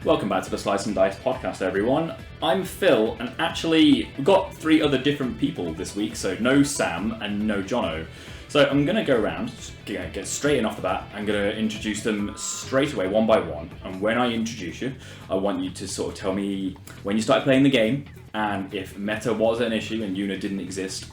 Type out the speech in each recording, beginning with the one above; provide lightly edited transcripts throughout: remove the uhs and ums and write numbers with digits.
Welcome back to the Slice and Dice podcast, everyone. I'm Phil, and actually, we've got 3 other different people this week, so no Sam and no Jono. So I'm going to go around, get straight in off the bat. I'm going to introduce them straight away, one by one. And when I introduce you, I want you to sort of tell me when you started playing the game, and if meta was an issue and Yuna didn't exist,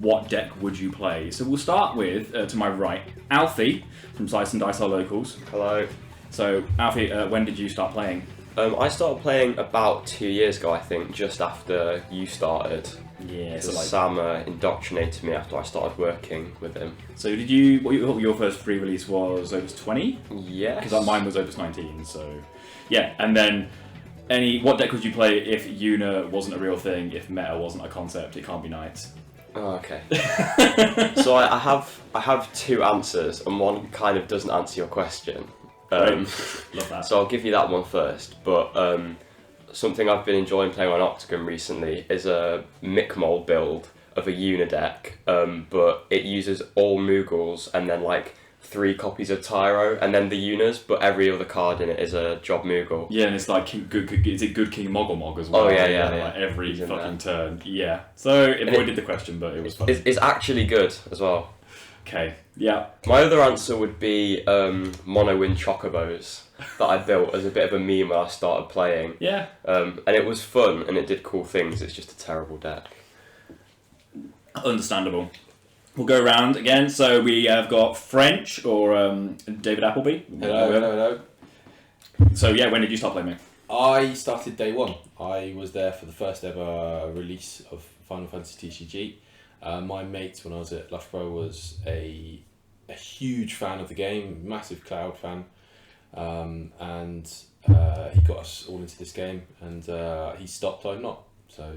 what deck would you play? So we'll start with, to my right, Alfie from slice&Dice, our locals. Hello. So, Alfie, when did you start playing? I started playing about 2 years ago, I think, just after you started. Yeah, so Sam indoctrinated me after I started working with him. So did your first free release was Opus 20? Yes. Because mine was Opus 19, so... Yeah, and then what deck would you play if Yuna wasn't a real thing, if meta wasn't a concept? It can't be Knights. Oh, okay. So I have 2 answers, and one kind of doesn't answer your question. Love that. So I'll give you that one first, but something I've been enjoying playing on Octagon recently is a Mick build of a Yuna deck, but it uses all Moogles and then like 3 copies of Tyro and then the Yunas, but every other card in it is a job Moogle. Yeah, and it's like is it good King Moggle as well? Oh yeah. Like every fucking turn. Yeah. So it avoided the question, but it was fun. It's actually good as well. Okay, yeah. My other answer would be Mono-Win Chocobos that I built as a bit of a meme when I started playing. Yeah. And it was fun and it did cool things. It's just a terrible deck. Understandable. We'll go around again. So we have got French or David Appleby. Hello. So yeah, when did you start playing, mate? I started day 1. I was there for the first ever release of Final Fantasy TCG. My mate, when I was at Loughborough, was a huge fan of the game, massive Cloud fan, and he got us all into this game, and he stopped, I'm not, so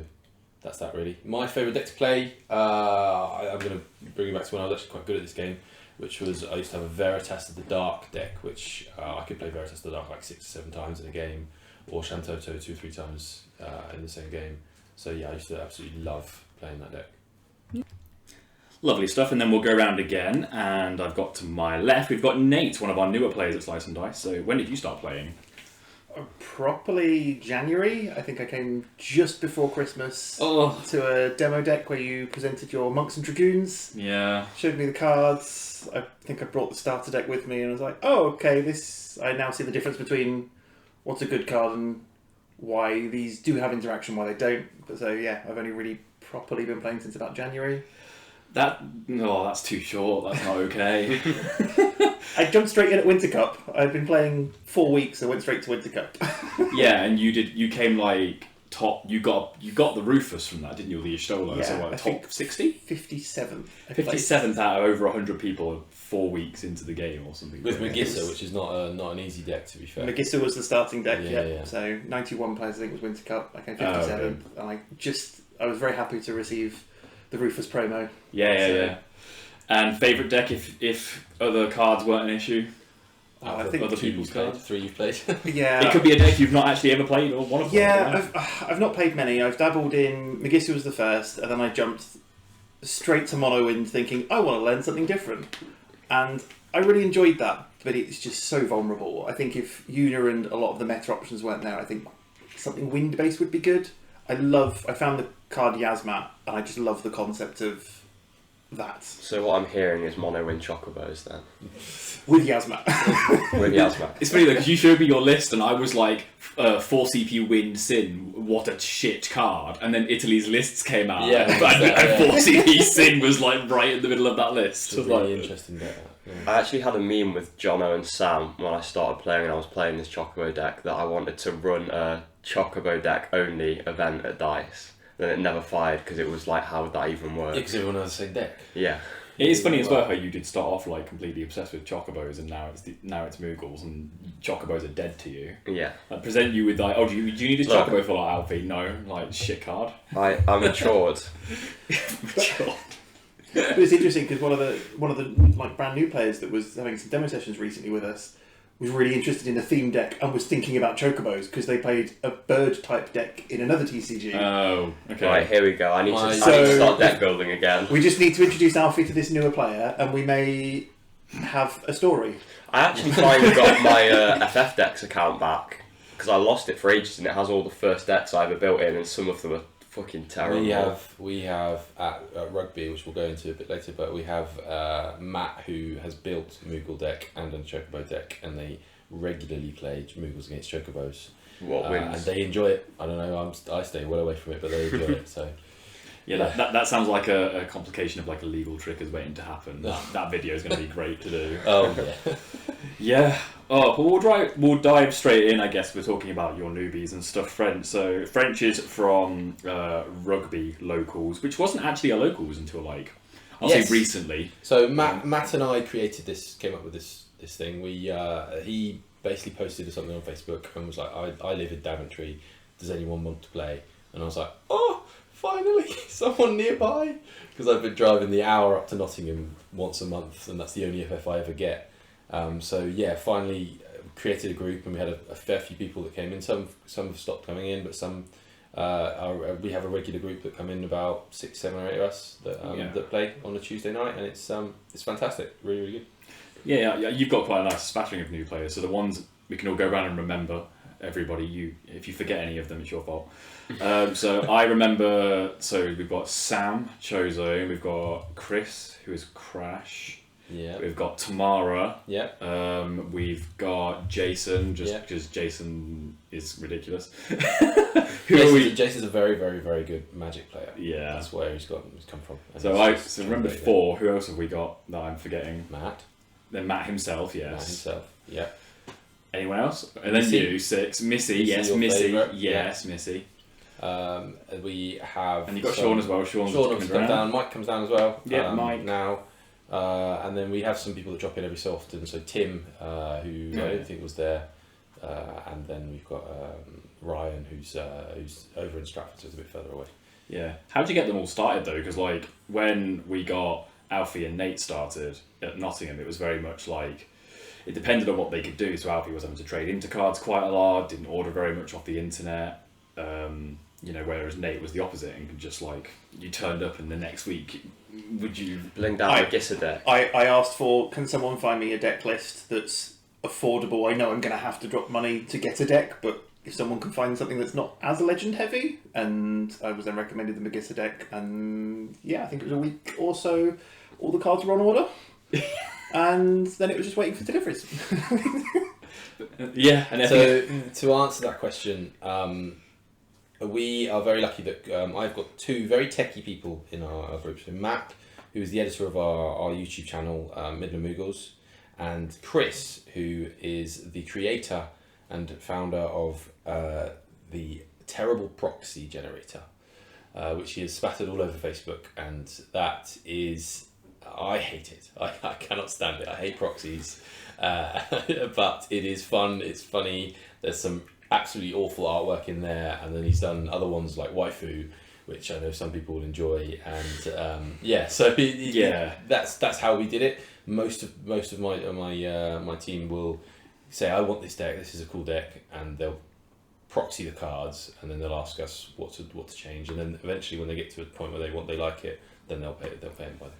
that's that really. My favourite deck to play, I'm going to bring you back to when I was actually quite good at this game, which was, I used to have a Veritas of the Dark deck, which I could play Veritas of the Dark like 6 or 7 times in a game, or Shantoto 2 or 3 times in the same game, so yeah, I used to absolutely love playing that deck. Lovely stuff, and then we'll go around again, and I've got to my left, we've got Nate, one of our newer players at Slice and Dice. So when did you start playing? Properly January. I think I came just before Christmas to a demo deck where you presented your Monks and Dragoons. Yeah. Showed me the cards. I think I brought the starter deck with me and I was like, oh, okay, I now see the difference between what's a good card and why these do have interaction, why they don't. But so yeah, I've only really properly been playing since about January. That's too short. That's not okay. I jumped straight in at Winter Cup. I've been playing 4 weeks, so I went straight to Winter Cup. Yeah, and you came like top. You got the Rufus from that, didn't you? The Ishtola. Yeah, so like top 60, 57th. 57th out of over 100 people 4 weeks into the game or something. With Magissa, which is not an easy deck, to be fair. Magissa was the starting deck, yeah. So 91 players, I think, was Winter Cup. I came 57th, and I was very happy to receive the Rufus promo. Yeah. And favourite deck if other cards weren't an issue? I think other people's cards? 3 you've played. Yeah. It could be a deck you've not actually ever played, or one of them. Yeah, I've not played many. I've dabbled in... Magissa was the first, and then I jumped straight to Mono-Wind thinking, I want to learn something different. And I really enjoyed that, but it's just so vulnerable. I think if Yuna and a lot of the meta options weren't there, I think something wind-based would be good. I found the card Yasmat, and I just love the concept of that. So what I'm hearing is Mono-Win Chocobos then. With Yasmat. With Yasmat. It's funny though, because you showed me your list and I was like, 4 CP Wind Sin, what a shit card. And then Italy's lists came out. Yeah, and 4 CP Sin was like right in the middle of that list. It's a really interesting deck. Yeah. I actually had a meme with Jono and Sam when I started playing and I was playing this Chocobo deck that I wanted to run a Chocobo deck only event at DICE. Then it never fired because it was like, how would that even work? Yeah, because everyone has the same deck. Yeah. It is funny as well how you did start off like completely obsessed with Chocobos and now it's Moogles and Chocobos are dead to you. Yeah. I present you with like, do you need a Chocobo for like Alfie? No, like shit card. I'm matured. Matured. But it's interesting because one of the like brand new players that was having some demo sessions recently with us was really interested in the theme deck and was thinking about Chocobos because they played a bird type deck in another TCG. Oh, okay. Right, here we go. I need to start deck building again. We just need to introduce Alfie to this newer player and we may have a story. I actually finally got my FFTCCG account back. because I lost it for ages, and it has all the first decks I ever built in, and some of them are fucking terrible. We have at Rugby, which we'll go into a bit later, but we have Matt, who has built a Moogle deck and a Chocobo deck, and they regularly play Moogles against Chocobos. What wins? And they enjoy it. I don't know, I stay well away from it, but they enjoy it, so... Yeah, that sounds like a complication of like a legal trick is waiting to happen. That video is going to be great to do. Oh, yeah. Yeah. Oh, but we'll dive straight in, I guess. We're talking about your newbies and stuff. French. So French is from Rugby Locals, which wasn't actually a Locals until like, I'll say recently. So Matt and I came up with this thing. He basically posted something on Facebook and was like, I live in Daventry, does anyone want to play? And I was like, oh, finally, someone nearby, because I've been driving the hour up to Nottingham once a month, and that's the only FF I ever get. So yeah, finally created a group, and we had a fair few people that came in. Some have stopped coming in, but some we have a regular group that come in, about 6, 7 or 8 of us that play on a Tuesday night, and it's fantastic, really, really good. Yeah, you've got quite a nice spattering of new players. So the ones we can all go around and remember. Everybody, if you forget any of them, it's your fault. So I remember. So we've got Sam Chozo, we've got Chris, who is Crash. Yeah. We've got Tamara. Yeah. We've got Jason, because Jason is ridiculous. Jason's a very, very, very good Magic player. Yeah. That's where he's come from. So remember 4. Who else have we got that I'm forgetting? Matt. Then Matt himself. Yes. Matt himself. Yeah. Anyone else? And then Missy. you, 6. Missy, yes, your Missy. favourite. Yes, Missy. We have... And you've got Sean as well. Sean comes down. Mike comes down as well. Yeah, Mike. Now. And then we have some people that drop in every so often. So Tim, who I don't think was there. And then we've got Ryan, who's over in Stratford, so it's a bit further away. Yeah. How'd you get them all started, though? Because, like, when we got Alfie and Nate started at Nottingham, it was very much like... It depended on what they could do. So Alfie was having to trade into cards quite a lot, didn't order very much off the internet. Whereas Nate was the opposite and could just like, you turned up and the next week, would you... Bling down the Gissa deck. I asked for, can someone find me a deck list that's affordable? I know I'm going to have to drop money to get a deck, but if someone can find something that's not as legend heavy, and I was then recommended the Magissa deck, and yeah, I think it was a week or so, all the cards were on order. And then it was just waiting for deliveries. Yeah. And so to answer that question, we are very lucky that I've got 2 very techie people in our group. So Matt, who is the editor of our YouTube channel, Midland Moogles, and Chris, who is the creator and founder of the terrible proxy generator, which he has spattered all over Facebook, and that is... I hate it. I cannot stand it. I hate proxies. But it is fun. It's funny. There's some absolutely awful artwork in there. And then he's done other ones like Waifu, which I know some people will enjoy. And that's how we did it. Most of my team will say, I want this deck. This is a cool deck. And they'll proxy the cards. And then they'll ask us what to change. And then eventually when they get to a point where they like it, then they'll pay and buy the cards.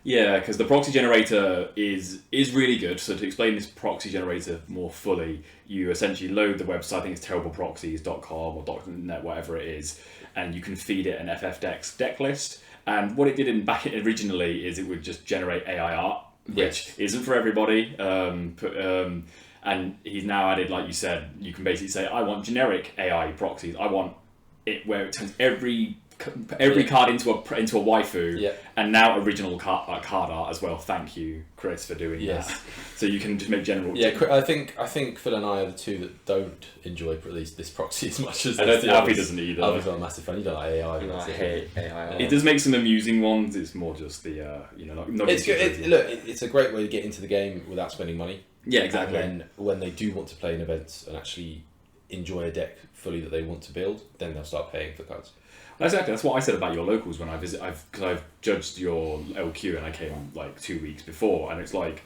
Yeah, because the proxy generator is really good. So to explain this proxy generator more fully, you essentially load the website, I think it's terribleproxies.com or .net, whatever it is, and you can feed it an FF deck list. And what it did back originally is it would just generate AI art, which isn't for everybody. And he's now added, like you said, you can basically say, I want generic AI proxies. I want it where it turns every card into a waifu, and now original card art as well. Thank you, Chris, for doing that. So you can just make general. Yeah, I think Phil and I are the 2 that don't enjoy at least this proxy as much as Alfie doesn't either. Alfie's not a massive fan. You don't like AI. I hate AI. It does make some amusing ones. It's more just the It's good. Look, it's a great way to get into the game without spending money. Yeah, exactly. And then when they do want to play in events and actually enjoy a deck fully that they want to build, then they'll start paying for the cards. Exactly, that's what I said about your locals when I visit. Because I've judged your LQ and I came like 2 weeks before, and it's like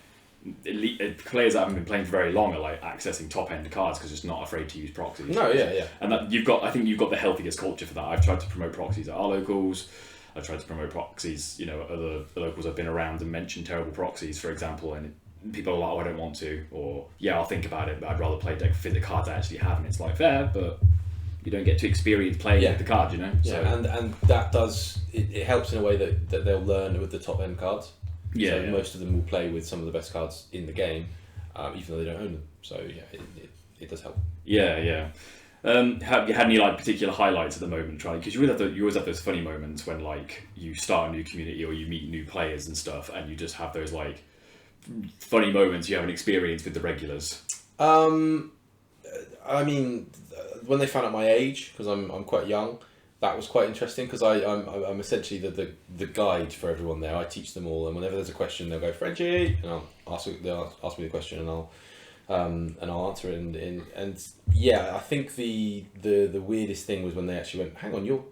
players that haven't been playing for very long are like accessing top end cards because just not afraid to use proxies. No, yeah. And that I think you've got the healthiest culture for that. I've tried to promote proxies at our locals. I've tried to promote proxies, at other locals I've been around and mentioned terrible proxies, for example, and people are like, oh, I don't want to, or yeah, I'll think about it, but I'd rather play deck fit the cards I actually have, and it's like fair, but you don't get to experience playing with the card, you know. Yeah, and that does it helps in a way that they'll learn with the top end cards. Yeah, so most of them will play with some of the best cards in the game, even though they don't own them. So yeah, it does help. Yeah. Have you had any like particular highlights at the moment, Charlie? Because you always have those funny moments when like you start a new community or you meet new players and stuff, and you just have those like funny moments you haven't experienced with the regulars. I mean, when they found out my age, because I'm quite young, that was quite interesting because I'm essentially the guide for everyone there. I teach them all, and whenever there's a question, they'll go Frenchie, and they'll ask me the question, and I'll answer it. And yeah, I think the weirdest thing was when they actually went, "Hang on,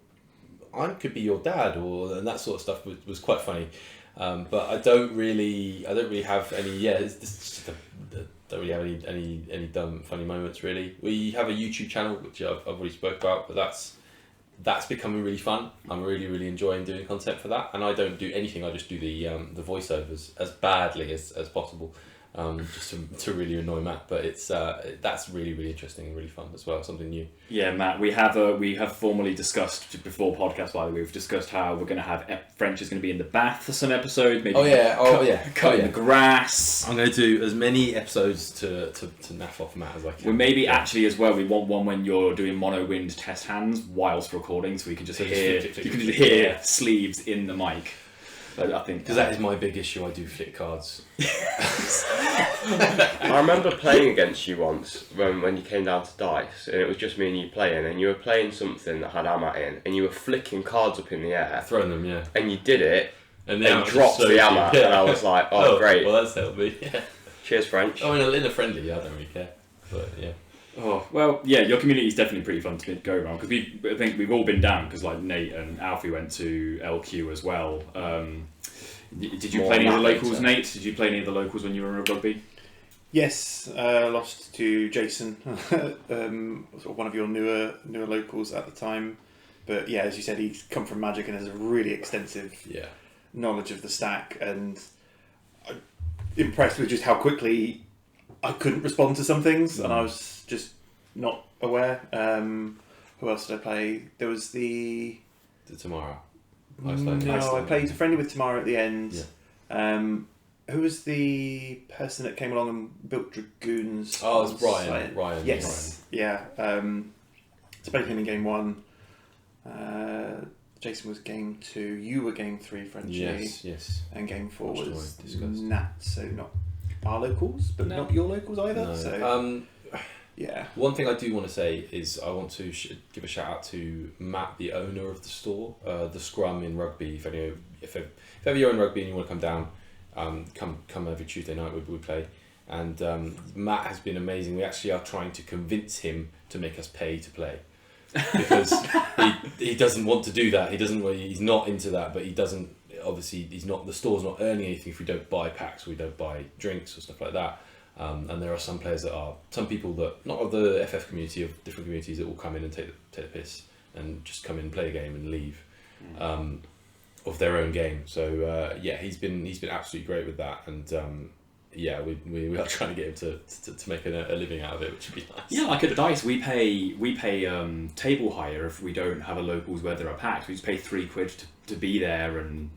I could be your dad," and that sort of stuff was quite funny. But I don't really have any. Yeah, don't really have any dumb funny moments really. We have a YouTube channel which I've already spoke about, but that's becoming really fun. I'm really enjoying doing content for that, and I don't do anything. I just do the voiceovers as badly as possible, just to really annoy Matt. But it's that's really interesting and really fun as well. Something new. Yeah, Matt, we have formally discussed before podcast. By the way, we've discussed how we're going to have French is going to be in the bath for some episodes. Maybe cutting the grass. I'm going to do as many episodes to naff off Matt as I can. Well, maybe actually as well, we want one when you're doing mono wind test hands whilst recording, so we can just hear sleeves in the mic. I think because that is my big issue. I do flick cards. I remember playing against you once when you came down to dice, and it was just me and you playing, and you were playing something that had Amat in, and you were flicking cards up in the air, throwing them, yeah. And you did it, and dropped the Amat, and I was like, oh great. Well, that's helped me. Yeah. Cheers, French. Oh, in a friendly, I don't really care, but yeah. Oh well, yeah. Your community is definitely pretty fun to go around because I think we've all been down because like Nate and Alfie went to LQ as well. Did you play any of the locals, Nate? Did you play any of the locals when you were in Rugby? Yes, lost to Jason, sort of one of your newer locals at the time. But yeah, as you said, he's come from Magic and has a really extensive knowledge of the stack, and I'm impressed with just how quickly I couldn't respond to some things, and I was just not aware. Who else did I play? There was the Tamara. I played friendly with Tamara at the end. Yeah. Who was the person that came along and built Dragoons? Oh, it was Ryan. Yes. Ryan. Yeah. So played him in game 1. Jason was game 2. You were game 3, Frenchie. Yes. And game 4 Much was discussed. Nat. So not our locals, but not your locals either. No. So yeah. One thing I do want to say is I want to give a shout out to Matt, the owner of the store, the Scrum in Rugby. If ever you're in Rugby and you want to come down, come every Tuesday night we play. And Matt has been amazing. We actually are trying to convince him to make us pay to play because he doesn't want to do that. He's not into that, but he doesn't. Obviously, the store's not earning anything if we don't buy packs, we don't buy drinks or stuff like that. And there are some people that, not of the FF community, of different communities, that will come in and take the piss and just come in and play a game and leave of their own game. So he's been absolutely great with that, and we are trying to get him to make a living out of it, which would be nice. Yeah, like at Dice, we pay table hire if we don't have a locals where there are packs. We just pay £3 to be there and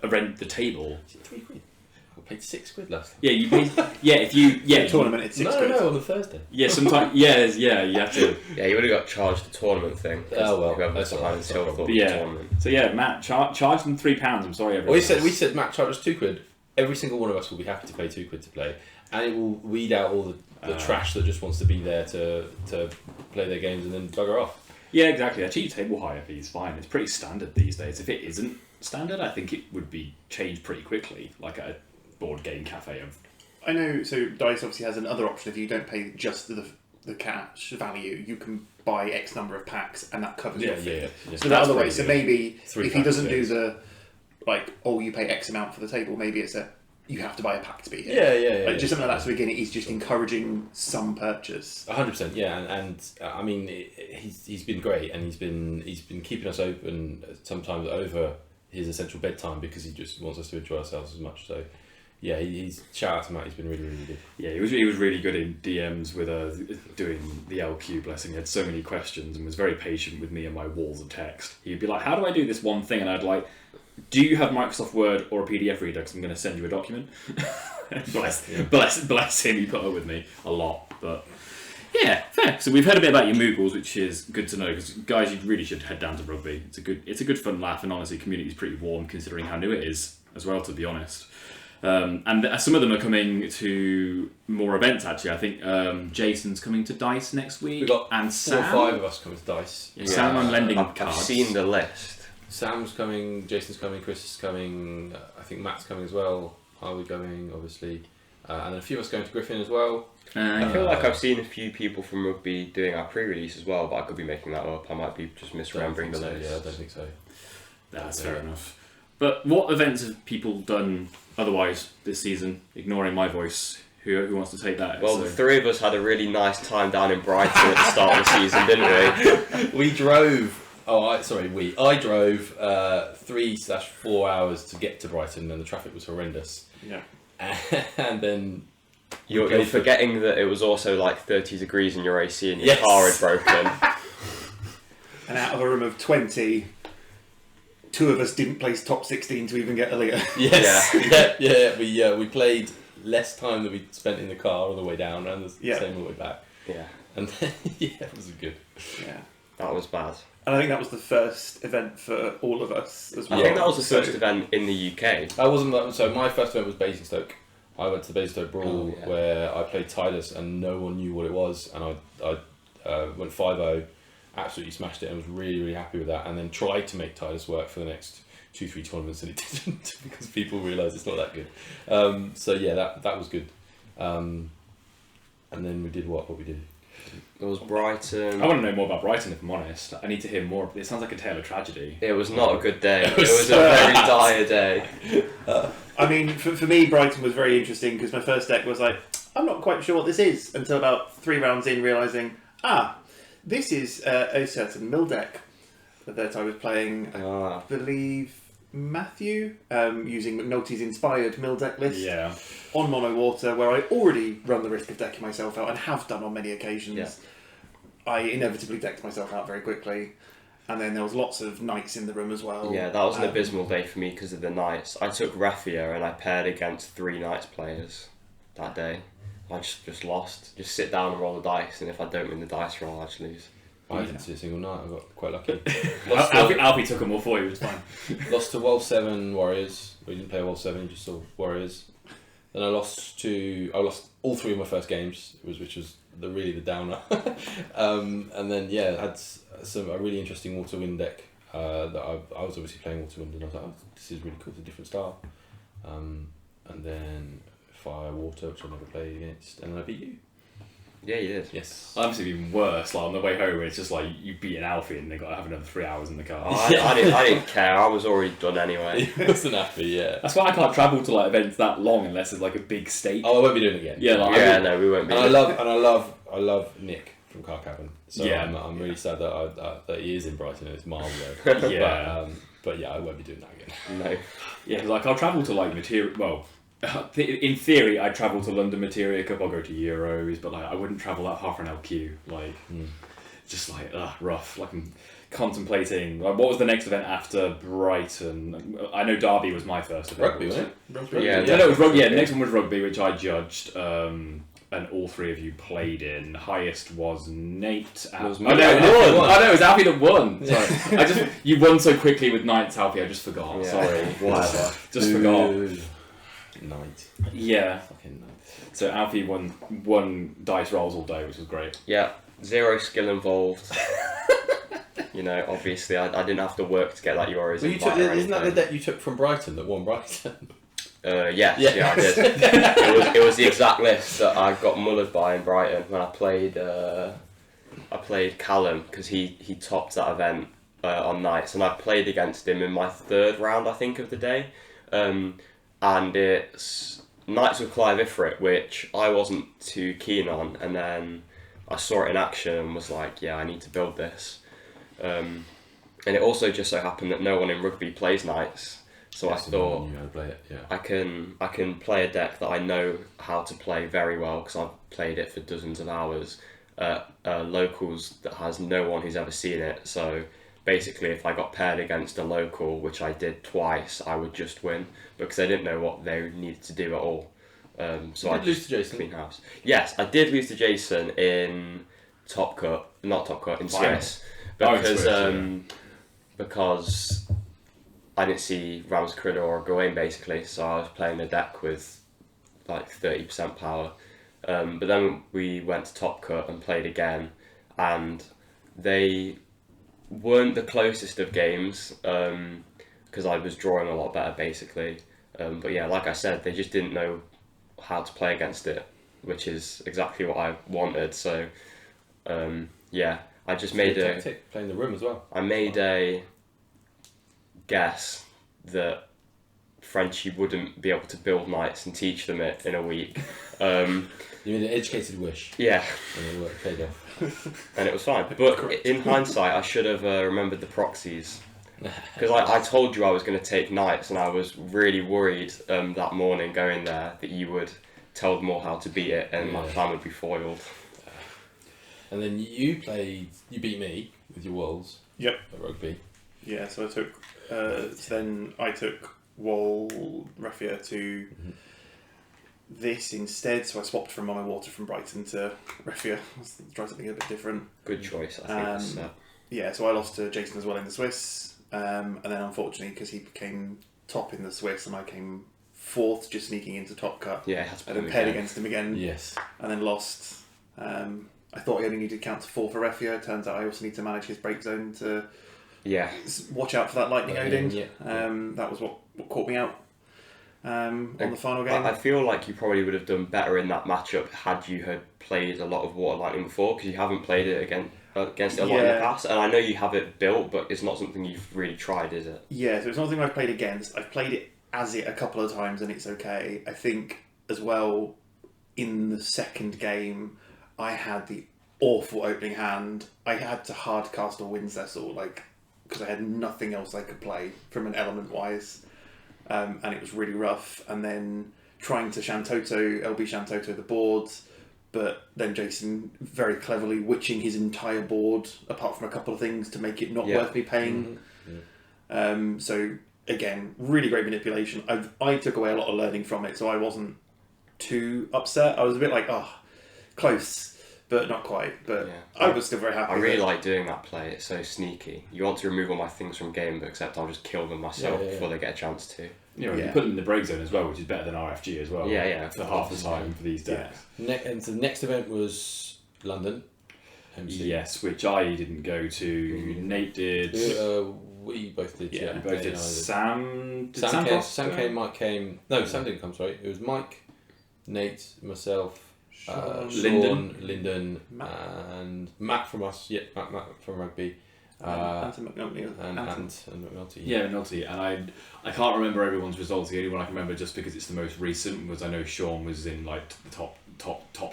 rent the table. £3. I paid £6 last time. Yeah, you pay. The tournament. It's £6. No, on the Thursday. Yeah, sometimes. You have to. Yeah, you would have got charged the tournament thing. Oh well, whoever's behind the till thought the tournament. So yeah, Matt, charge them £3. I'm sorry, everyone. We said Matt charge us £2. Every single one of us will be happy to pay £2 to play, and it will weed out all the trash that just wants to be there to play their games and then bugger off. Yeah, exactly. A cheap table hire fee is fine. It's pretty standard these days. If it isn't standard, I think it would be changed pretty quickly, like a board game cafe of. I know. So Dice obviously has another option. If you don't pay just the cash value, you can buy X number of packs, and that covers your fee. Yeah. So that other way. So maybe if he packs, doesn't do the you pay X amount for the table, maybe it's you have to buy a pack to be here. Yeah. Just something like that. So again, he's just encouraging some purchase. 100%. Yeah, and I mean he's been great, and he's been keeping us open sometimes over his essential bedtime because he just wants us to enjoy ourselves as much. So yeah, he's shout out to Matt. He's been really, really good. Yeah, he was really good in DMs with doing the LQ. Blessing, he had so many questions and was very patient with me and my walls of text. He'd be like, "How do I do this one thing?" And I'd like, "Do you have Microsoft Word or a PDF reader? Because I'm going to send you a document." bless him. He put up with me a lot, but yeah, fair. So we've heard a bit about your Moogles, which is good to know because guys, you really should head down to Rugby. It's a good fun laugh, and honestly, community is pretty warm considering how new it is as well. To be honest. And some of them are coming to more events. Actually, I think Jason's coming to Dice next week. We've got and 4 or 5 of us coming to Dice. Yeah, Sam, I'm lending I've cards. seen the list. Sam's coming, Jason's coming, Chris is coming. I think Matt's coming as well. Are we going? Obviously, and then a few of us going to Griffin as well. I feel like I've seen a few people from Rugby doing our pre-release as well, but I could be making that up. I might be just misremembering the list. Yeah, I don't think so. That's fair enough. But what events have people done otherwise this season? Ignoring my voice, who wants to take that? Well, the 3 of us had a really nice time down in Brighton at the start of the season, didn't we? We drove. I drove 3/4 hours to get to Brighton, and the traffic was horrendous. Yeah. And then You're forgetting that it was also like 30 degrees in your AC and your Yes. car had broken. And out of a room of 20, 2 of us didn't place top 16 to even get a leader. Yes. Yeah. We played less time than we spent in the car all the way down and the same all the way back. Yeah, And then, it was good. Yeah. that was bad. And I think that was the first event for all of us as well. I think that was the first event in the UK. I wasn't. So my first event was Basingstoke. I went to the Basingstoke Brawl where I played Tidus and no one knew what it was, and I went 5-0, absolutely smashed it, and was really, really happy with that. And then tried to make Tidus work for the next 2-3 tournaments, and it didn't because people realised it's not that good. So yeah, that was good. And then we did what we did. It was Brighton. I want to know more about Brighton, if I'm honest. I need to hear more. It sounds like a tale of tragedy. It was not a good day. It was a very dire day. I mean, for me, Brighton was very interesting because my first deck was like, I'm not quite sure what this is until about 3 rounds in, realising, this is a certain mill deck that I was playing, I believe, Matthew, using McNulty's inspired mill deck list on Mono Water, where I already run the risk of decking myself out and have done on many occasions. Yeah. I inevitably decked myself out very quickly. And then there was lots of knights in the room as well. Yeah, that was an abysmal day for me because of the knights. I took Raffia and I paired against 3 knights players that day. I just lost. Just sit down and roll the dice, and if I don't win the dice roll, I just lose. I didn't see a single night. I got quite lucky. Alfie took them all for you. It was fine. Lost to Wolf 7 Warriors. We didn't play Wolf 7, just saw Warriors. Then I lost all 3 of my first games, which was really the downer. And then I had a really interesting Water Wind deck that I was obviously playing Water Wind, and I was like, this is really cool, it's a different style. And then Fire Water, which I never played against, and then I beat you. Yeah, you did. Yes. Obviously, even worse. Like on the way home, it's just like you beat an Alfie, and they got to have another 3 hours in the car. Oh, I didn't care. I was already done anyway. He wasn't happy, yeah. That's why I can't travel to like events that long unless it's like a big stake. Oh, I won't be doing it again. Yeah, like, No, we won't be. And I love Nick from Car Cabin. So Yeah. I'm really sad that he is in Brighton and it's miles away. Yeah. But I won't be doing that again. No. Yeah, like I'll travel to like material. Well, in theory, I'd travel to London Materia Cup. I'll go to Euros, but like I wouldn't travel that far for an LQ. Like, just like rough. Like I'm contemplating. Like, what was the next event after Brighton? I know Derby was my first event. Rugby, wasn't it? Rugby. Yeah, No, it was rugby. Yeah, the next one was Rugby, which I judged. And all 3 of you played in. Highest was Nate. It was Oh me. no, Alfie won. Oh no, it was Alfie that won. Sorry, you won so quickly with Knights, Alfie. I just forgot. Yeah. Sorry, Whatever. just forgot. Night. Yeah. Fucking night. So Alfie won dice rolls all day, which was great. Yeah, 0 skill involved. Obviously, I didn't have to work to get that Euros. Well, isn't that the deck you took from Brighton that won Brighton? Yeah, I did. it was the exact list that I got mullered by in Brighton when I played Callum because he topped that event on nights, and I played against him in my 3rd round, I think, of the day. And it's Knights with Clive Ifrit, which I wasn't too keen on, and then I saw it in action and was like, yeah, I need to build this. And it also just so happened that no one in Rugby plays Knights, So Yes, I thought you know how to play it. Yeah. I can play a deck that I know how to play very well because I've played it for dozens of hours. Locals that has no one who's ever seen it. So basically, if I got paired against a local, which I did twice, I would just win because I didn't know what they needed to do at all. So I lose to Jason. Clean house. Yes, I did lose to Jason in not Top Cut in Final. Swiss Swiss, because I didn't see Ram's Corridor or Gawain basically, so I was playing a deck with like 30% power. But then we went to Top Cut and played again, and they weren't the closest of games because I was drawing a lot better basically. But yeah, like I said, they just didn't know how to play against it, which is exactly what I wanted. So yeah, I just made a tactic, playing the room as well. I made a guess that Frenchie wouldn't be able to build knights and teach them it in a week. You made an educated wish. Yeah, And it worked, paid off. and it was fine. But in hindsight, I should have remembered the proxies. Because I told you I was going to take knights, and I was really worried that morning going there that you would tell them all how to beat it, and my plan would be foiled. And then you beat me with your Wolves. Yep. At Rugby. Yeah, so I took. Then I took Wall Raffia to this instead. So I swapped from Mono Water from Brighton to Raffia. Try something a bit different. Good choice, I think. Yeah, so I lost to Jason as well in the Swiss, and then unfortunately because he became top in the Swiss and I came fourth, just sneaking into Top Cut. Yeah, it has to I be then paired against him again. Yes. And then lost. I thought I only needed to count to 4 for Raffia. Turns out I also need to manage his break zone to watch out for that lightning Odin. Yeah. That was what caught me out on the final game. I feel like you probably would have done better in that matchup had you had played a lot of Water Lightning before, because you haven't played it against it a lot in the past. And I know you have it built, but it's not something you've really tried, is it? Yeah, so it's not something I've played against. I've played it as it a couple of times and it's okay. I think as well in the second game I had the awful opening hand. I had to hard cast a Wind Cecil, because I had nothing else I could play from an element wise, and it was really rough. And then trying to LB Shantoto the board, but then Jason very cleverly witching his entire board apart from a couple of things to make it not worth me paying. So again, really great manipulation. I took away a lot of learning from it, so I wasn't too upset. I was a bit like, close, but not quite. But I was still very happy. I really like doing that play. It's so sneaky. You want to remove all my things from game, but except I'll just kill them myself before they get a chance to. You put them in the break zone as well, which is better than RFG as well. Yeah. For half the time for these decks. And so the next event was London. MC. Yes, which I didn't go to. Nate did. We both did. Yeah, we both did. Did. Sam came. Mike came. No, Sam didn't come. Sorry, it was Mike, Nate, myself, Lyndon, and Matt from us. Yeah, Matt from Rugby. Anton McNulty. And McNulty. Yeah, McNulty. And I can't remember everyone's results. The only one I can remember, just because it's the most recent, was I know Sean was in the top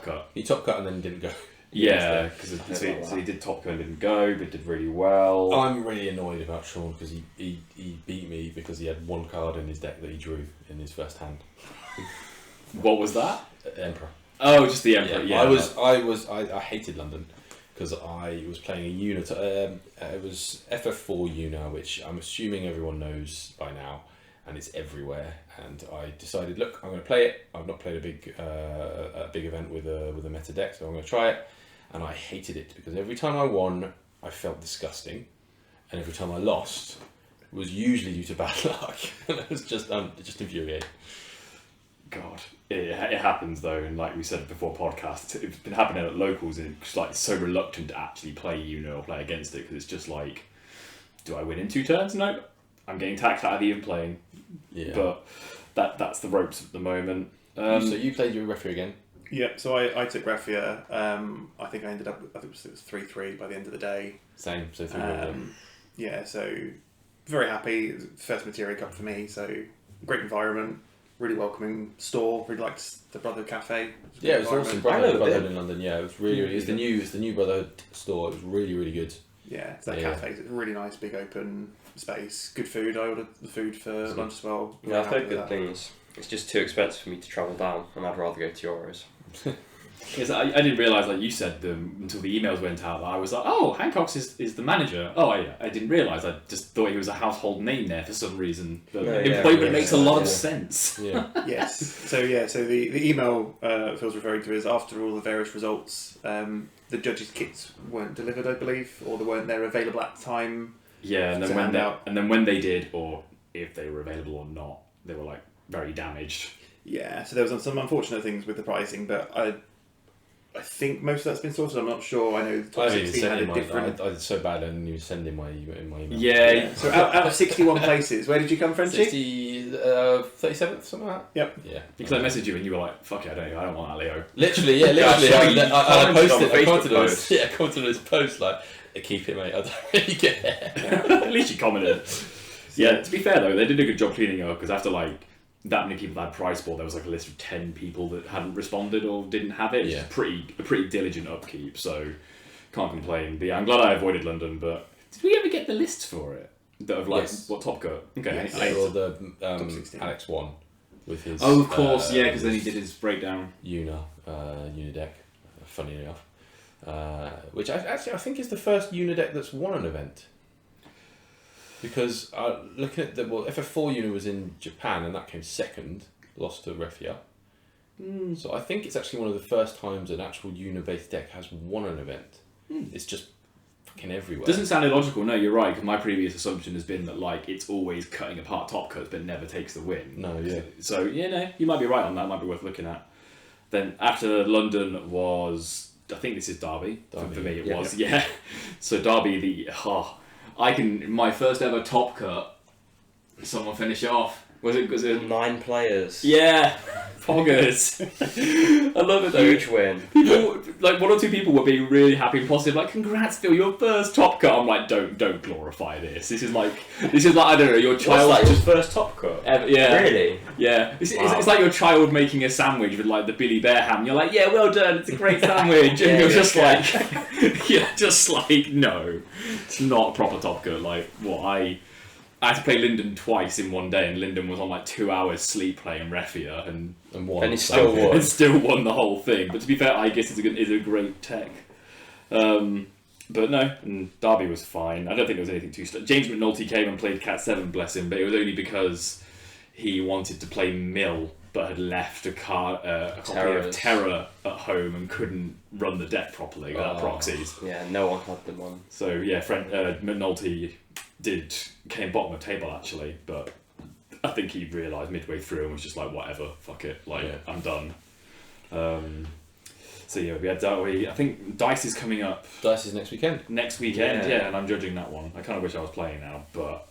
cut. He top cut and then didn't go. Yeah, because so he did top cut and didn't go, but did really well. I'm really annoyed about Sean because he beat me because he had one card in his deck that he drew in his first hand. What was that? Emperor. Oh, just the Emperor. Yeah. I hated London because I was playing a unit. It was FF4 Yuna, which I'm assuming everyone knows by now, and it's everywhere. And I decided, look, I'm going to play it. I've not played a big event with a meta deck, so I'm going to try it. And I hated it because every time I won, I felt disgusting, and every time I lost, it was usually due to bad luck. And it was just infuriating. God, it happens though, and like we said before podcast, it's been happening at locals, and it's so reluctant to actually play or play against it, because it's just like, do I win in 2 turns? No, I'm getting taxed out of even playing. Yeah. But that's the ropes at the moment. So you played your Raffia again? Yeah, so I took Raffia. I think I ended up, it was 3-3 by the end of the day. Same, so 3-3. Yeah, so very happy. First Materia Cup for me, so great environment, really welcoming store. Really liked the Brotherhood Cafe. It was awesome. Brotherhood in London. Yeah, it was really. It's the new Brotherhood store. It was really good. Yeah, it's that Yeah. cafe. It's a really nice, big open space. Good food. I ordered the food for lunch as well. Yeah, I've heard Happy with good that. things. It's just too expensive for me to travel down, and I'd rather go to Euros. Yes, I didn't realise, like you said, until the emails went out, that I was like, oh, Hancock's is the manager. Oh, I didn't realise. I just thought he was a household name there for some reason. But No, yeah, employment yeah, makes a yeah, lot of yeah. sense. Yeah. Yes. So the email Phil's referring to is after all the various results, the judges' kits weren't delivered, I believe, or they weren't there available at the time. Yeah, and To then hand out. when they did, or if they were available or not, they were like very damaged. Yeah. So there was some unfortunate things with the pricing, but I think most of that's been sorted. I'm not sure. I know the I top didn't 16 send had in a my. different. I did so bad I didn't even send in my email. Yeah. So out of 61 places, where did you come, Frenchie? 37th, something like that. Yep. Yeah. Because I messaged you and you were like, "Fuck it, I don't want that, Leo." Literally, yeah, literally. Yeah, I commented on posted. the I Facebook commented on post. his, yeah, commented on his post like, "Keep it, mate. I don't really care." At least you commented. Yeah. To be fair though, they did a good job cleaning up because after like that many people had price ball, there was like a list of 10 people that hadn't responded or didn't have it. It's Yeah. a pretty diligent upkeep, so can't complain. But yeah, I'm glad I avoided London. But did we ever get the lists for it? That of like Yes. what top cut? Okay. Yes. I- Or the Top 16. Alex one with his. Oh, of course, yeah, because then he did his breakdown. Yuna deck. Funny enough, which I think is the first Yuna deck that's won an event. Because looking at FF4 Yuna was in Japan and that came second, lost to Refia. So I think it's actually one of the first times an actual Yuna based deck has won an event. It's just fucking everywhere. Doesn't sound illogical. No, you're right. Because my previous assumption has been that like it's always cutting apart top cuts, but never takes the win. No, yeah. So yeah, no, you might be right on that. Might be worth looking at. Then after London was, I think this is Derby. Derby, For me, it yeah. was. Yeah. So Derby, my first ever top cut. Someone finish it off. Was it? 9 players. Yeah. Poggers. I love it though. Huge win. People, like 1 or 2 people were being really happy and positive, like, "Congrats, Phil, your first top cut." I'm like, don't glorify this. This is like I don't know, your child What's that, your just first top cut? yeah. Really? Yeah, Wow. it's like your child making a sandwich with like the Billy Bear ham. You're like, "Yeah, well done, it's a great sandwich," and Yeah, you're yeah, just yeah. like, you're just like, no, it's not a proper top cut. Like, what I had to play Linden twice in one day, and Linden was on like 2 hours sleep playing Refia, and won. And he still won. and still won the whole thing. But to be fair, I guess it's a great tech. But no, and Derby was fine. I don't think there was anything too. James McNulty came and played Cat 7, bless him, but it was only because he wanted to play Mill, but had left a copy of Terrors. Terror at home and couldn't run the deck properly without proxies. Yeah, no one had them on. So yeah, McNulty came bottom of table actually, but I think he realised midway through and was just like, whatever, fuck it, like, Yeah. I'm done. So yeah, we had I think Dice is coming up Dice is next weekend. next weekend, Yeah. yeah, and I'm judging that one. I kind of wish I was playing now, but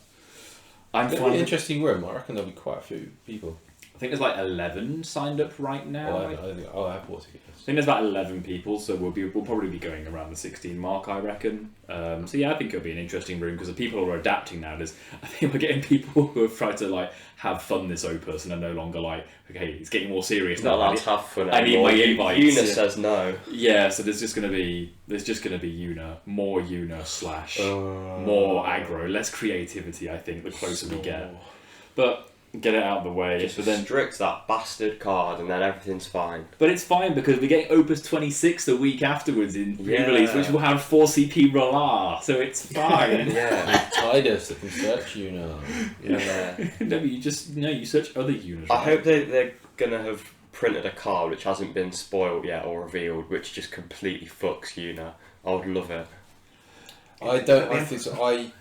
I'm It's going to be fine. an interesting room. I reckon there'll be quite a few people. I think there's like 11 signed up right now. I have bought tickets. I think there's about 11 people, so we'll probably be going around the 16 mark, I reckon. So yeah, I think it'll be an interesting room because the people who are adapting now. I think we're getting people who have tried to like have fun this opus and are no longer like, okay, it's getting more serious. It's not now. allowed to have fun I need anymore. my invites. Yuna Yeah. says no. Yeah, so there's just gonna be Yuna, more Yuna / more aggro, less creativity. I think the closer we get, but get it out of the way. Just But then, restrict that bastard card and then everything's fine. but it's fine because we're getting Opus 26 the week afterwards in pre-release, Yeah. which will have 4 CP Rolar, so it's fine. Yeah. Tidus that can search Yuna. Yeah. No, but you search other units. I hope they're gonna have printed a card which hasn't been spoiled yet or revealed, which just completely fucks Yuna. I would love it. I think so.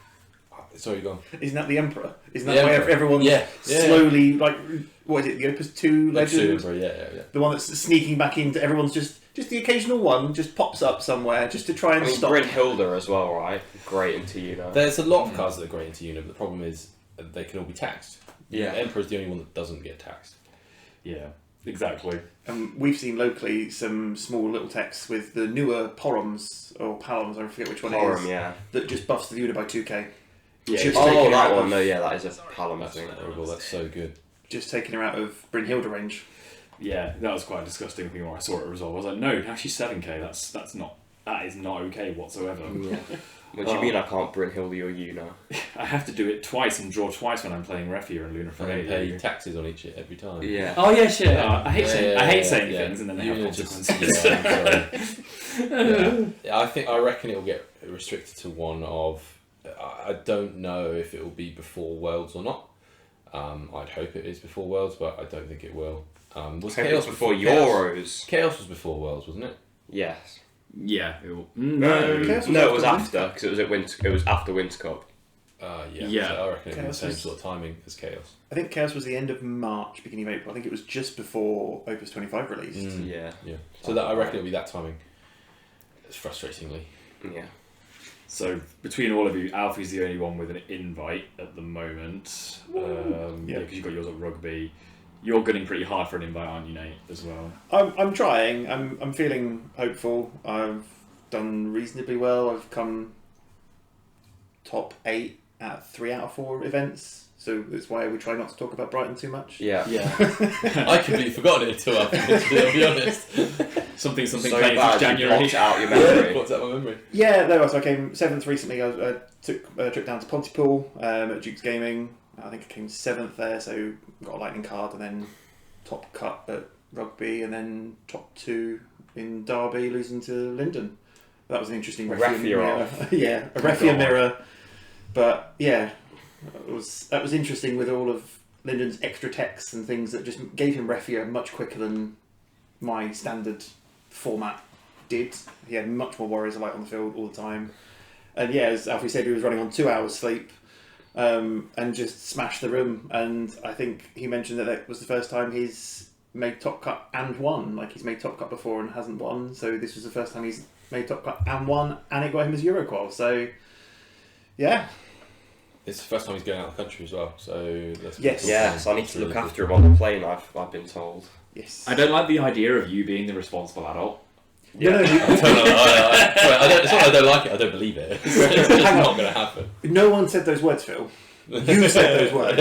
Sorry, go on. Isn't that the Emperor? Isn't The that why Emperor. everyone's Yeah. slowly, like, what is it, the Opus 2 legend? Yeah. The one that's sneaking back into everyone's just the occasional one just pops up somewhere just to try and I mean, stop. Brynhilda as well, right? Great into Yuna. There's a lot of cards that are great into Yuna, but the problem is they can all be taxed. Yeah. Emperor's the only one that doesn't get taxed. Yeah, exactly. We've seen locally some small little texts with the newer Poroms, or Paloms, I forget which one it Forum, is, yeah. that just buffs the Yuna by 2k. Yeah, Just Oh, taking her that out one. of- No, yeah, that is a Palom, I That's think. horrible. That's so good. Just taking her out of Brynhilda range. yeah, that was quite a disgusting thing when I saw it resolve. I was like, no, now she's 7k. That's not that is not okay whatsoever. Yeah. What do you mean I can't Brynhilde your Yuna? I have to do it twice and draw twice when I'm playing Refia and Luna And then pay Familia. taxes on every time. Yeah. Oh yeah, shit. I hate saying yeah. things and then they have Yuna consequences. I reckon it will get restricted to one of. I don't know if it will be before Worlds or not. I'd hope it is before Worlds, but I don't think it will. Was Chaos before Euros? Chaos was before Worlds, wasn't it? Yes. Yeah. No, Chaos was it was after after because it was at Winter. It was after Winter Cup. Yeah. So I reckon it was Chaos the same was- sort of timing as Chaos. I think Chaos was the end of March, beginning of April. I think it was just before Opus 25 released. Yeah. Yeah. So that I reckon it'll be that timing. It's frustratingly. Yeah. So between all of you, Alfie's the only one with an invite at the moment. Yeah. Because you've got yours at Rugby. You're gunning pretty hard for an invite, aren't you, Nate, as well? I'm trying. I'm feeling hopeful. I've done reasonably well. I've come top 8 at 3 out of 4 events. So that's why we try not to talk about Brighton too much. Yeah. I completely forgot it until after, to be honest. Something So playing bad for you January. blocked out your memory. What's that my memory? Yeah, no, so I came 7th recently. I took a trip down to Pontypool at Duke's Gaming. I think I came 7th there, so got a lightning card and then top cut at Rugby and then top 2 in Derby, losing to Linden. That was an interesting Refia mirror. off. Yeah, a Refia mirror. But yeah, that was interesting with all of Linden's extra texts and things that just gave him Refia much quicker than my standard format did. He had much more Warriors of Light on the field all the time. And yeah, as Alfie said, he was running on 2 hours sleep and just smashed the room. And I think he mentioned that was the first time he's made Top Cut and won. Like, he's made Top Cut before and hasn't won. So this was the first time he's made Top Cut and won, and it got him his Euroqual. So yeah. It's the first time he's going out of the country as well, so that's Yes. Yes, I need to Really look good. after him on the plane. I've been told. Yes. I don't like the idea of you being the responsible adult. No, I don't know. It's not I don't like it. I don't believe it. It's just Hang on. not going to happen. no one said those words, Phil. You said those words.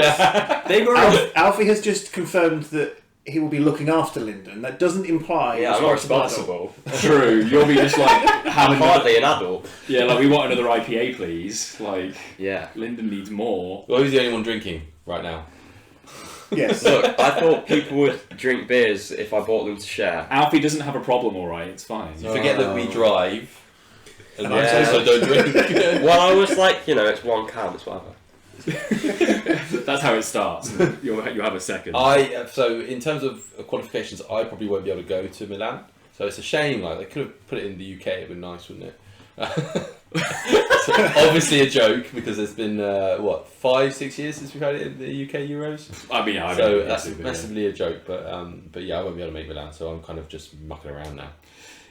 They were. Alfie has just confirmed that he will be looking after Linden. That doesn't imply Yeah, I'm not responsible adult. responsible. True. You'll be just like I'm having hardly an adult. Yeah, like we want another IPA, please. Like Yeah. Lyndon needs more. Well, who's the only one drinking right now? Yes. Look, I thought people would drink beers if I bought them to share. Alfie doesn't have a problem, all right. It's fine. You forget that we drive, and Yeah. I also don't drink. Well, I was like, it's one can, it's whatever. That's how it starts. You have a second. So in terms of qualifications, I probably won't be able to go to Milan. So it's a shame. Like, they could have put it in the UK. It'd been nice, wouldn't it? So obviously a joke, because there's been 5-6 years since we've had it in the UK Euros. I mean, So that's massively a joke, but yeah, I won't be able to make Milan, so I'm kind of just mucking around now.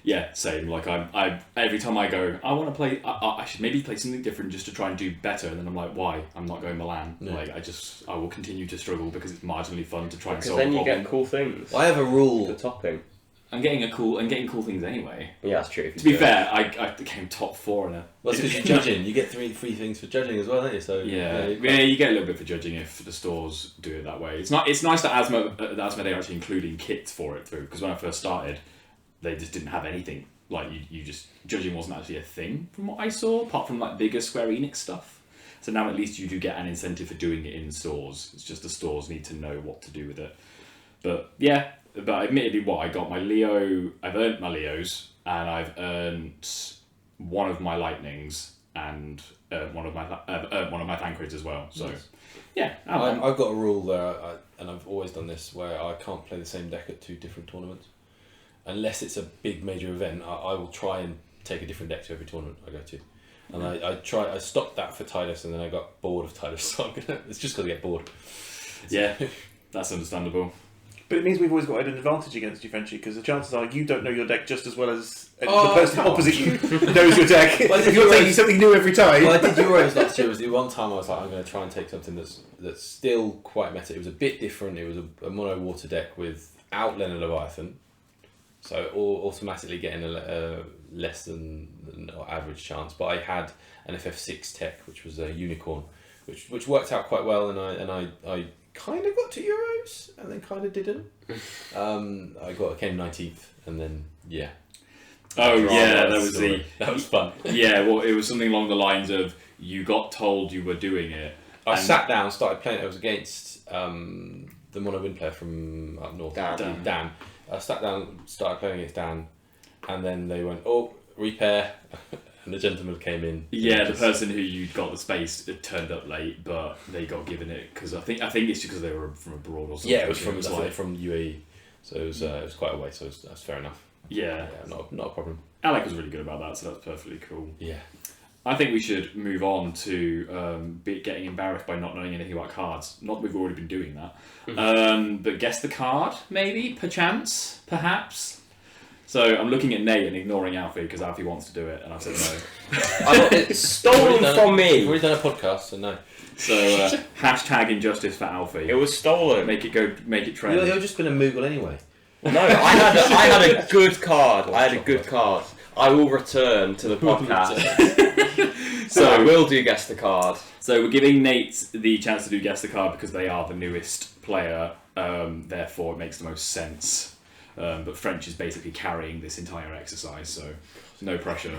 Yeah, same. Like I every time I go, I want to play. I should maybe play something different just to try and do better. And then I'm like, why? I'm not going Milan. No. Like I will continue to struggle because it's marginally fun to try and Because solve then a you problem. get cool things. I have a The rule. topping. I'm getting cool things anyway. Yeah, that's true. If you To be do it. fair, I came top 4 in a. Well, it's because you're judging. You get free things for judging as well, don't you? So Yeah, you get a little bit for judging if the stores do it that way. It's nice that Asma they're actually including kits for it through, because when I first started, they just didn't have anything. Like you just judging wasn't actually a thing from what I saw, apart from like bigger Square Enix stuff. So now at least you do get an incentive for doing it in stores. It's just the stores need to know what to do with it. But yeah, admittedly, I got my Leo. I've earned my Leos, and I've earned one of my Lightnings and one of my Thancreds as well. So Nice. yeah, I've got a rule there, and I've always done this, where I can't play the same deck at 2 different tournaments. Unless it's a big major event, I will try and take a different deck to every tournament I go to. And I stopped that for Tidus, and then I got bored of Tidus, so it's just because I get bored. yeah, that's understandable. But it means we've always got an advantage against you, Frenchy, because the chances are you don't know your deck just as well as the person come on. opposite you knows your deck. Well, if You're you're taking something new every time. Well, I did Euros last year. It was the one time I was like, I'm going to try and take something that's still quite meta. It was a bit different. It was a mono water deck without Leonard Leviathan, so automatically getting a less than average chance. But I had an FF6 tech, which was a unicorn, which worked out quite well, and I kind of got to Euros and then kind of didn't. I came 19th, and then yeah. Oh drama yeah, that was story. That was fun. Yeah, well, it was something along the lines of you got told you were doing it. I and- sat down, started playing. It was against the mono wind player from up north, Dan. I sat down, started playing against Dan, and then they went, "Oh, repair," and the gentleman came in. Yeah, the person who you got the space turned up late, but they got given it because I think it's because they were from abroad or something. Yeah, it was from like, from UAE, so it was quite a way. So that's fair enough. yeah. Not a problem. Alec was really good about that, so that's perfectly cool. Yeah. I think we should move on to getting embarrassed by not knowing anything about cards. Not that we've already been doing that. But guess the card, maybe, perchance, perhaps. So I'm looking at Nate and ignoring Alfie because Alfie wants to do it, and I've said no. It's stolen from We've me. already done a podcast, so no. So hashtag injustice for Alfie. It was stolen. Make it trend. You've just been a Moogle anyway. No, I had a good card. I had a good card. I will return to the podcast. So I will do guess the card. So we're giving Nate the chance to do guess the card because they are the newest player. Therefore, it makes the most sense. But French is basically carrying this entire exercise, so no pressure.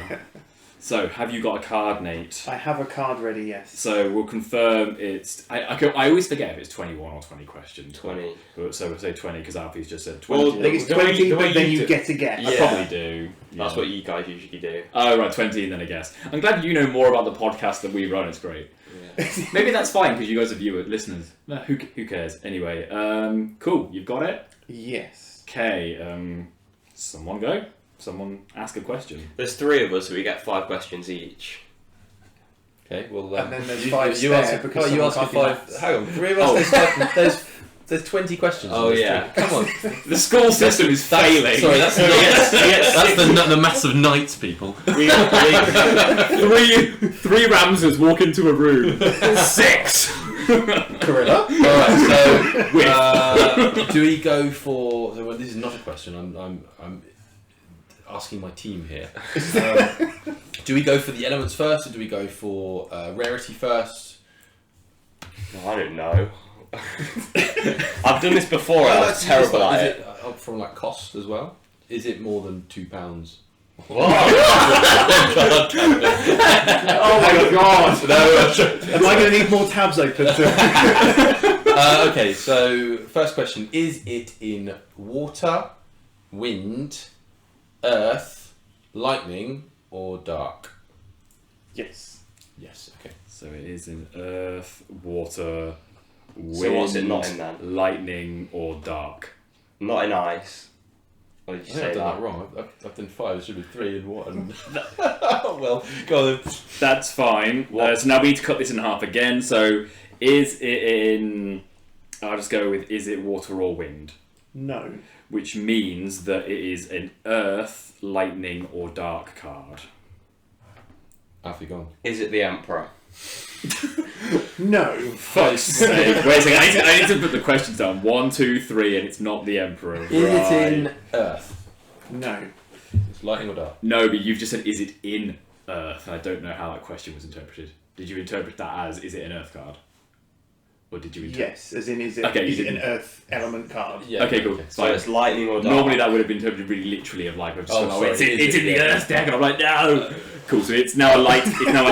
So, have you got a card, Nate? I have a card ready, yes. So we'll confirm it's. I always forget if it's 21 or 20 questions. 20. So we'll say 20 because Alfie's just said 20. Well, I think it's The way 20, you but then do- you get a guess. I Yeah. probably do. That's Yeah. what you guys usually do. Oh, right, 20 and then a guess. I'm glad you know more about the podcast that we run. It's great. Maybe that's fine because you guys are viewers, listeners. No, who cares? Anyway, cool. You've got it? Yes. Okay. Someone go. Someone ask a question. There's 3 of us, so we get 5 questions each. Okay, well, And then there's 5 you spare asked, because you someone asked me can't do 5. maths. Hang on, 3 of us. There's 20 questions. Oh, in this yeah. thing. Come on. The school system is failing. Sorry, that's the massive knights people. three Ramses walk into a room. 6. Gorilla. Alright, so do we go for? So, well, this is not a question. I'm asking my team here. Do we go for the elements first, or do we go for rarity first? I don't know. I've done this before. I was terrible at it. Is it up from like cost as well? Is it more than £2? What? Oh my god! Am I going to need more tabs open? Okay, so first question: is it in water, wind, earth, lightning, or dark? Yes. Yes. Okay. So it is in earth, water, wind, So what's it not in then? lightning, or dark. Not in ice. Or did you I think say I've done that that? wrong. I've done 5. It should be 3 and 1. Well, go on. Then. That's fine. So now we need to cut this in half again. So is it in... I'll just go with is it water or wind? No. Which means that it is an earth, lightning, or dark card. Alfie, gone. Is it the Emperor? No. Fuck's sake. Wait a second, I need to put the questions down. 1, 2, 3, and it's not the Emperor. Is it in earth? No. It's lightning or dark? No, but you've just said, is it in Earth? I don't know how that question was interpreted. Did you interpret that as, is it an Earth card? Or did you interpret... Yes, as in, is it, Okay, you is it an didn't. earth element card? Yeah. Okay, cool. So Fine. it's lightning or dark? Normally that would have been interpreted really literally of like, I've just Oh, gone, sorry, it's is in it? the Yeah. Earth deck, and I'm like, no! Cool, so it's now a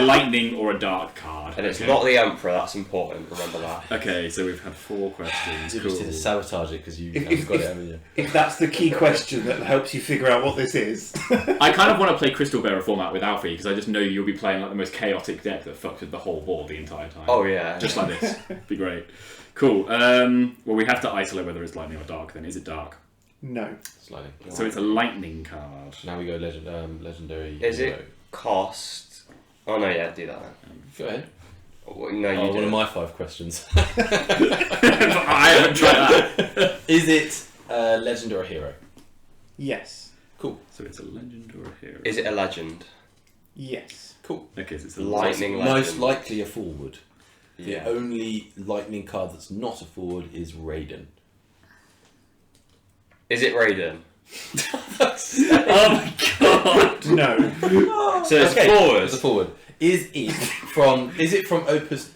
lightning or a dark card. And it's Okay. not the Emperor, that's important, remember that. Okay, so we've had 4 questions. You Cool. just need to sabotage it because you If- haven't if- got it, if- haven't you? If that's the key question that helps you figure out what this is. I kind of want to play Crystal Bearer format with Alfie because I just know you'll be playing like the most chaotic deck that fucks with the whole board the entire time. Oh yeah. Just like this. Be great. Cool. Well, we have to isolate whether it's lightning or dark then. Is it dark? No. Slightly. So it's a lightning card. Now we go legendary. Is hero. it cost? Oh no, yeah, do that then. Go ahead. No, you Oh, one do. of my 5 questions. I haven't tried that. Is it a legend or a hero? Yes. Cool. So it's a legend or a hero? Is it a legend? Yes. Cool. Okay, so it's a Lightning Most legend. likely a forward. Yeah. The only lightning card that's not a forward is Raiden. Is it Raiden? Oh my god! No. So it's Okay, forward. It's a forward. Is it from Opus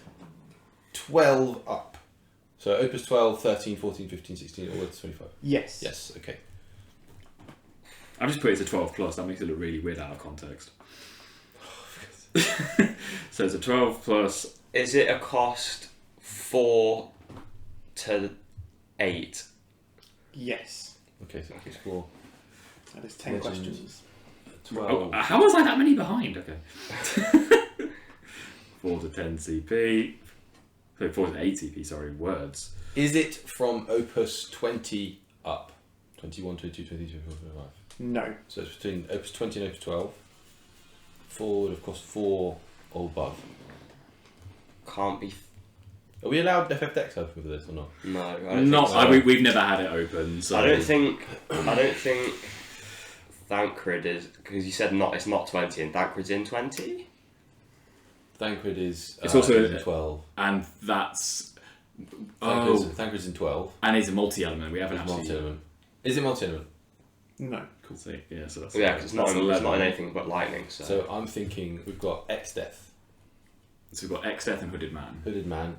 12 up? So Opus 12, 13, 14, 15, 16, all the way to 25. Yes. Yes, okay. I've just put it to 12 plus. That makes it look really weird out of context. So it's a 12 plus. Is it a cost 4 to 8? Yes. Okay, so it's 4. That is 10 Legends. questions. 12. Oh, how was I that many behind? Okay. 4 to 10 CP. So 4 to 8 CP, sorry, words. Is it from Opus 20 up? 21, 22, 23, 24, 25. No. So it's between Opus 20 and Opus 12. 4 would have cost 4 or above. Can't be. Are we allowed FFTCG open for this or not? No, I don't think so. We've never had it open, so I don't think Thancred is, because you said it's not 20 and Thancred's in 20. Thancred is It's also in 12. and that's Thancred's in 12. and it's a multi-element. We haven't It's actually. multi-element. Is it multi-element? No. Cool. So, yeah, so that's Yeah, because it's not that's in 11. anything but lightning. So I'm thinking we've got X-Death, So we've got X-Death and Hooded Man. Hooded Man.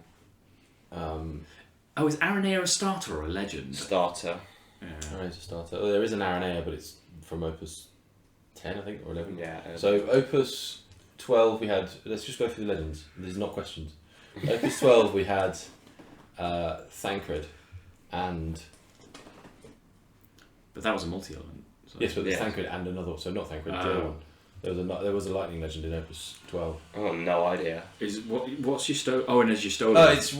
Oh, is Aranea a starter or a legend? Starter. Yeah. Aranea's a starter. Oh, there is an Aranea, but it's from Opus 10, I think, or 11. Yeah. So Opus 12 we had, let's just go through the legends. These are not questions. Opus 12 we had Thancred and... But that was a multi-element. So. Yes, but Yeah. Thancred and another, so not Thancred, the Oh. other one. There was a lightning legend in Opus 12. Oh, no idea. What's your stone? Oh, and as your stone. It's the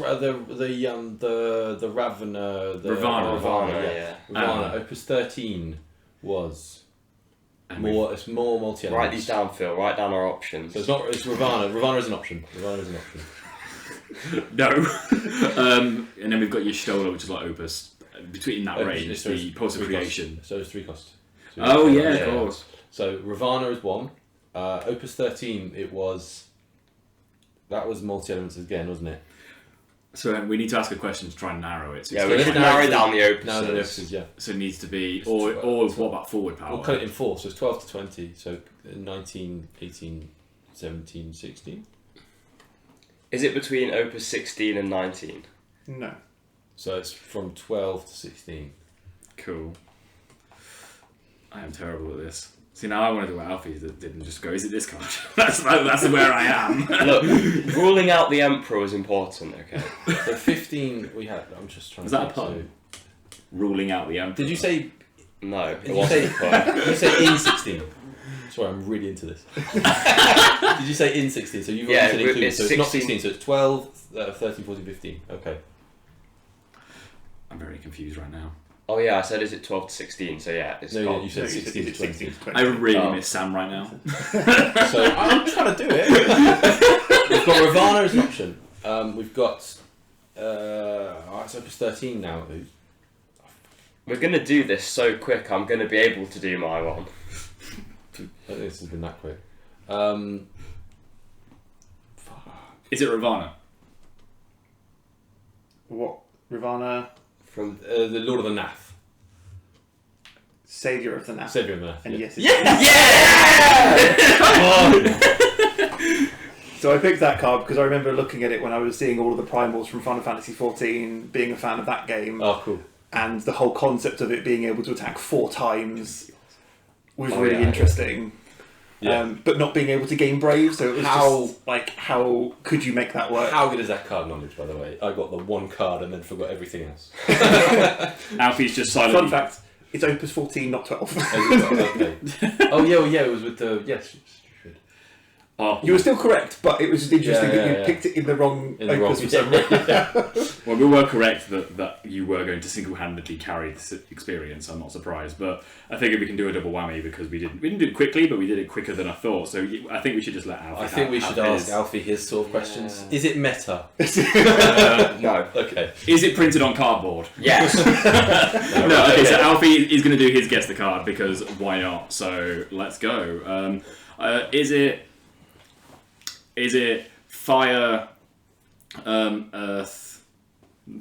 Ravana, the Ravana, yeah. Ravana. Opus 13 was it's more multi-element. Write these down, Phil. Write down our options. So it's Ravana. Ravana is an option. Ravana is an option. No. And then we've got your Stola, which is like Opus. Between that range, the Pulse of Creation. So it's 3 costs. Oh, yeah, of course. So Ravana is 1. Opus 13, that was multi-elements again, wasn't it? So we need to ask a question to try and narrow it. So, Yeah, it's we let's should narrow down the opuses. No, the opuses, yeah. so it needs to be, It's or 12. what about forward power? We'll cut it in 4, so it's 12 to 20. So 19, 18, 17, 16. Is it between Opus 16 and 19? No. So it's from 12 to 16. Cool. I am terrible at this. See, now I want to do what Alfie didn't just go, is it this card? that's where I am. Look, ruling out the Emperor is important, okay? So 15 we had, I'm just trying Was to that a think, pun? Ruling out the Emperor. Did you say No, it Did you wasn't say- fun. Did you say in 16? Sorry, I'm really into this. Did you say in 16? So you've Yeah, already said included. it's So it's not 16. 16, so it's 12, 13, 14, 15. Okay. I'm very confused right now. Oh yeah, I said is it 12 to 16, so yeah, it's No, got... yeah, you said No, 16 to 20. 16 to 20. I really Oh. miss Sam right now. So I'm trying to do it. We've got Ravana as an option. We've got it's Opus 13 now. We're going to do this so quick, I'm going to be able to do my one. I don't think this has been that quick. Is it Ravana? What? Ravana, From The Lord of the Nath. Saviour of the Nath. Saviour of the Nath. And yeah. yes, So I picked that card because I remember looking at it when I was seeing all of the primals from Final Fantasy XIV, being a fan of that game, Oh, cool. and the whole concept of it being able to attack 4 times was Oh, really yeah. interesting. Yeah. But not being able to gain Brave, so it was just like, how could you make that work? How good is that card knowledge, by the way? I got the one card and then forgot everything else. Alfie's just silently... Fun fact, it's Opus 14, not 12. Okay. Oh yeah, well, yeah. It was with the yes. Oh, You were still correct, but it was just interesting Yeah, that you yeah. picked it in the wrong In the wrong. Opus for some reason. well, we were correct that you were going to single-handedly carry this experience. I'm not surprised, but I figured we can do a double whammy because we didn't do it quickly, but we did it quicker than I thought. So I think we should just let Alfie. I think we should have ask his. Alfie his sort of questions. Yeah. Is it meta? No. Okay. Is it printed on cardboard? Yes. No. Okay, so Alfie is going to do his guess the card because why not? So let's go. Is it fire, earth?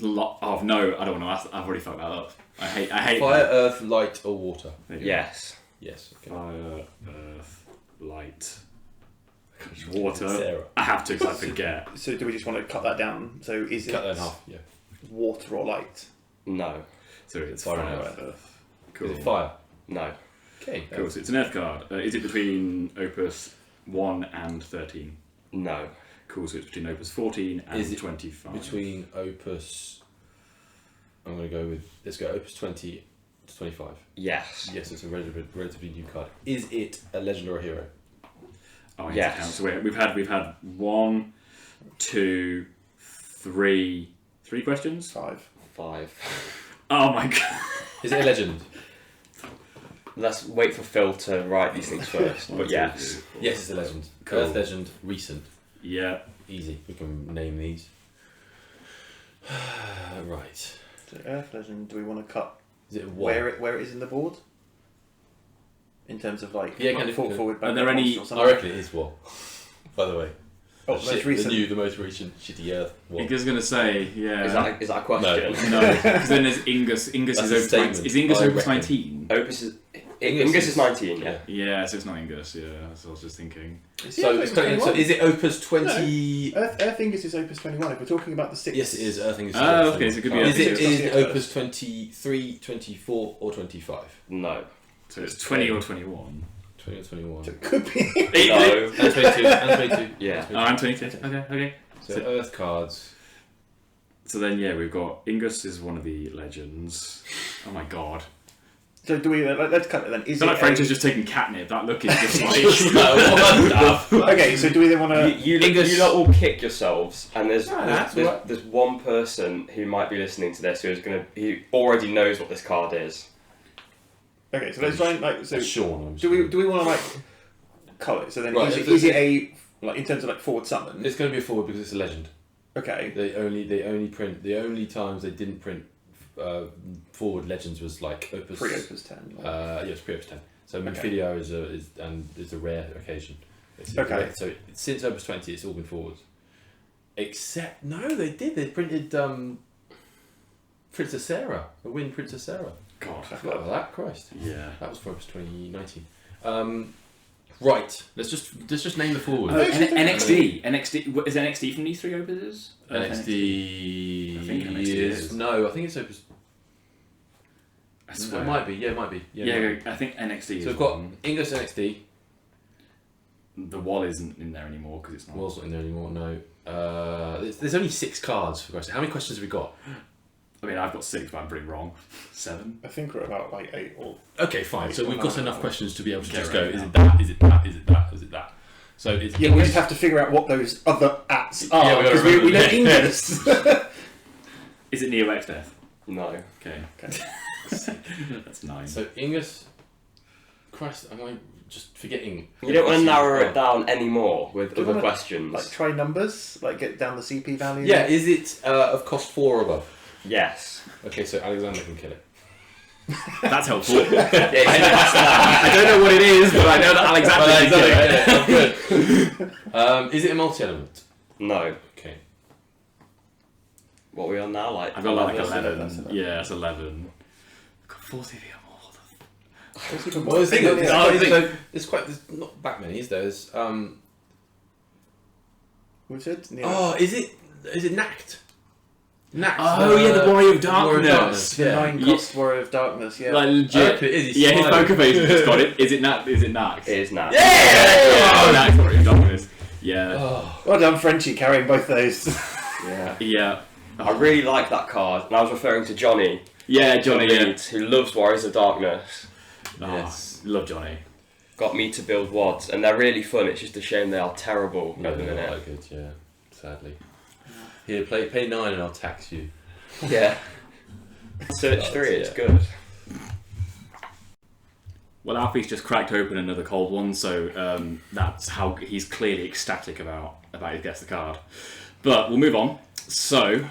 Oh no, I don't know. I've already fucked that up. I hate Fire, that. earth, light, or water? There you go. Yes. Yes. Okay. Fire, earth, light, water. Sarah. I have to because I forget. So do we just want to cut that down? So is Cut that it in half. Yeah. water or light? No. So it's Fire fire, and earth. earth. Cool. Is it fire? No. Okay. Cool. So it's an Earth card. Is it between Opus 1 and 13? No. Cool. So it's between Opus 14 and Is it 25. Between Opus... I'm going to go with... Let's go Opus 20 to 25. Yes. Yes, it's a relatively new card. Is it a legend or a hero? Oh, Yes. yes. So we've had 1, 2, 3 questions. 5. 5. Oh my god. Is it a legend? Let's wait for Phil to write these things first. But yes. Yes, it's a legend. Cool. Earth legend, recent. Yeah. Easy. We can name these. Right. So Earth Legend, do we want to cut Is it a one? where it is in the board? In terms of like Yeah, kind of- forward, back, Are there any- or I something? reckon it is one. By the way. Oh, The most shit- recent. the most recent shitty Earth one. Inga's gonna say, yeah. Is that a question? No, because then there's Ingus. Ingus That's is a Opus 19. statement, Is Ingus I Opus reckon. 19? Opus is... Ingus Ingus is- is 19, yeah. Yeah, so it's not Ingus. Yeah, that's what I was just thinking. So is it Opus 20? Earth Ingus is Opus 21. If we're talking about the 6. Yes, it is. Earth Ingus. Oh, okay, so it could be Is Earth it Ingus. is Opus 23, 24, or 25? No. So it's 20 or 21. 20 or 21. So it could be. No. And 22. And 22. Yeah. Oh, I'm 22. Okay. So Earth cards. So then, yeah, we've got Ingus is one of the legends. Oh my god. So do we? Let's cut it then. I Is feel it like French a- is just taking catnip. That look is just like. Okay, so do we then want to? You lot all kick yourselves, and there's that's there's, alright. there's one person who might be listening to this who already knows what this card is. Okay, so let's try and like. So Sean. do we want to like cut it? So then Right, is, if it, is it a like in terms of like forward summon? It's going to be a forward because it's a legend. Okay. They only print. The only times they didn't print forward legends was like Opus. Pre-Opus 10. Yes, pre-Opus 10. So Okay. Minfidio is a rare occasion. Okay. So since Opus 20, it's all been forwards. Except no, they did. They printed Princess Sarah, a Win Princess Sarah. God. I forgot about that. Christ. Yeah. That was for Opus 2019. Right. Let's just name the forward. NXT. NXT. Is NXT from these 3 opuses? NXT. I think NXT is. No, I think it's Opus. I swear. It might be. Yeah, it might be. Yeah, I think NXT is. So we've got one. Ingus NXT. The wall isn't in there anymore because it's not. Wall's not in there anymore. No. There's only 6 cards for questions. How many questions have we got? I mean, I've got 6, but I'm pretty wrong. 7. I think we're about like 8 or. Okay, fine. So we've got enough questions to be able to Okay, just right, go. Is yeah. it that? Is it that? Is it that? Is it that? So it's Yeah, we just have to figure out what those other ats are Yeah, we gotta because we know remember. Ingus. Is it Neo X Death? No. Okay. Okay. That's 9. So Ingus. Christ, am I just forgetting? You don't want to narrow it down anymore with Do you other wanna, questions. Like try numbers, like get down the CP value. Yeah, is it of cost 4 or above? Yes. Okay, so Alexander can kill it. That's helpful. Yeah, I don't know what it is, but I know that Alexander can kill it. Is it a multi-element? no. Okay. What are we on now? Like I've got like 11. 11. Yeah, it's 11. I've got 40 or more. Well, Think of it. there's not that many, is there? There's We said. Oh, is it Nact? Nact. Oh, yeah, the Warrior of Warrior of Darkness. The Yeah. 9 cost Warrior of Darkness. Yeah. Like I legit. reckon it is. He's Yeah, his smiling. poker face has just got it. Is it Nax? Is it Nax? It is now. Oh, Nax, Warrior of Darkness. Yeah. Oh. Well done, Frenchie, carrying both those. Yeah. Yeah. I really like that card, and I was referring to Johnny. Yeah, Johnny. Yeah. Leeds, who loves Warriors of Darkness. Oh, Yes. love Johnny. Got me to build wads, and they're really fun. It's just a shame they are terrible No, at the they're not minute. that good, yeah. Sadly. Here, pay 9 and I'll tax you. Yeah. Search 3, it's yeah. good. Well, Alfie's just cracked open another cold one, so that's how he's clearly ecstatic about his guess the card. But we'll move on. So,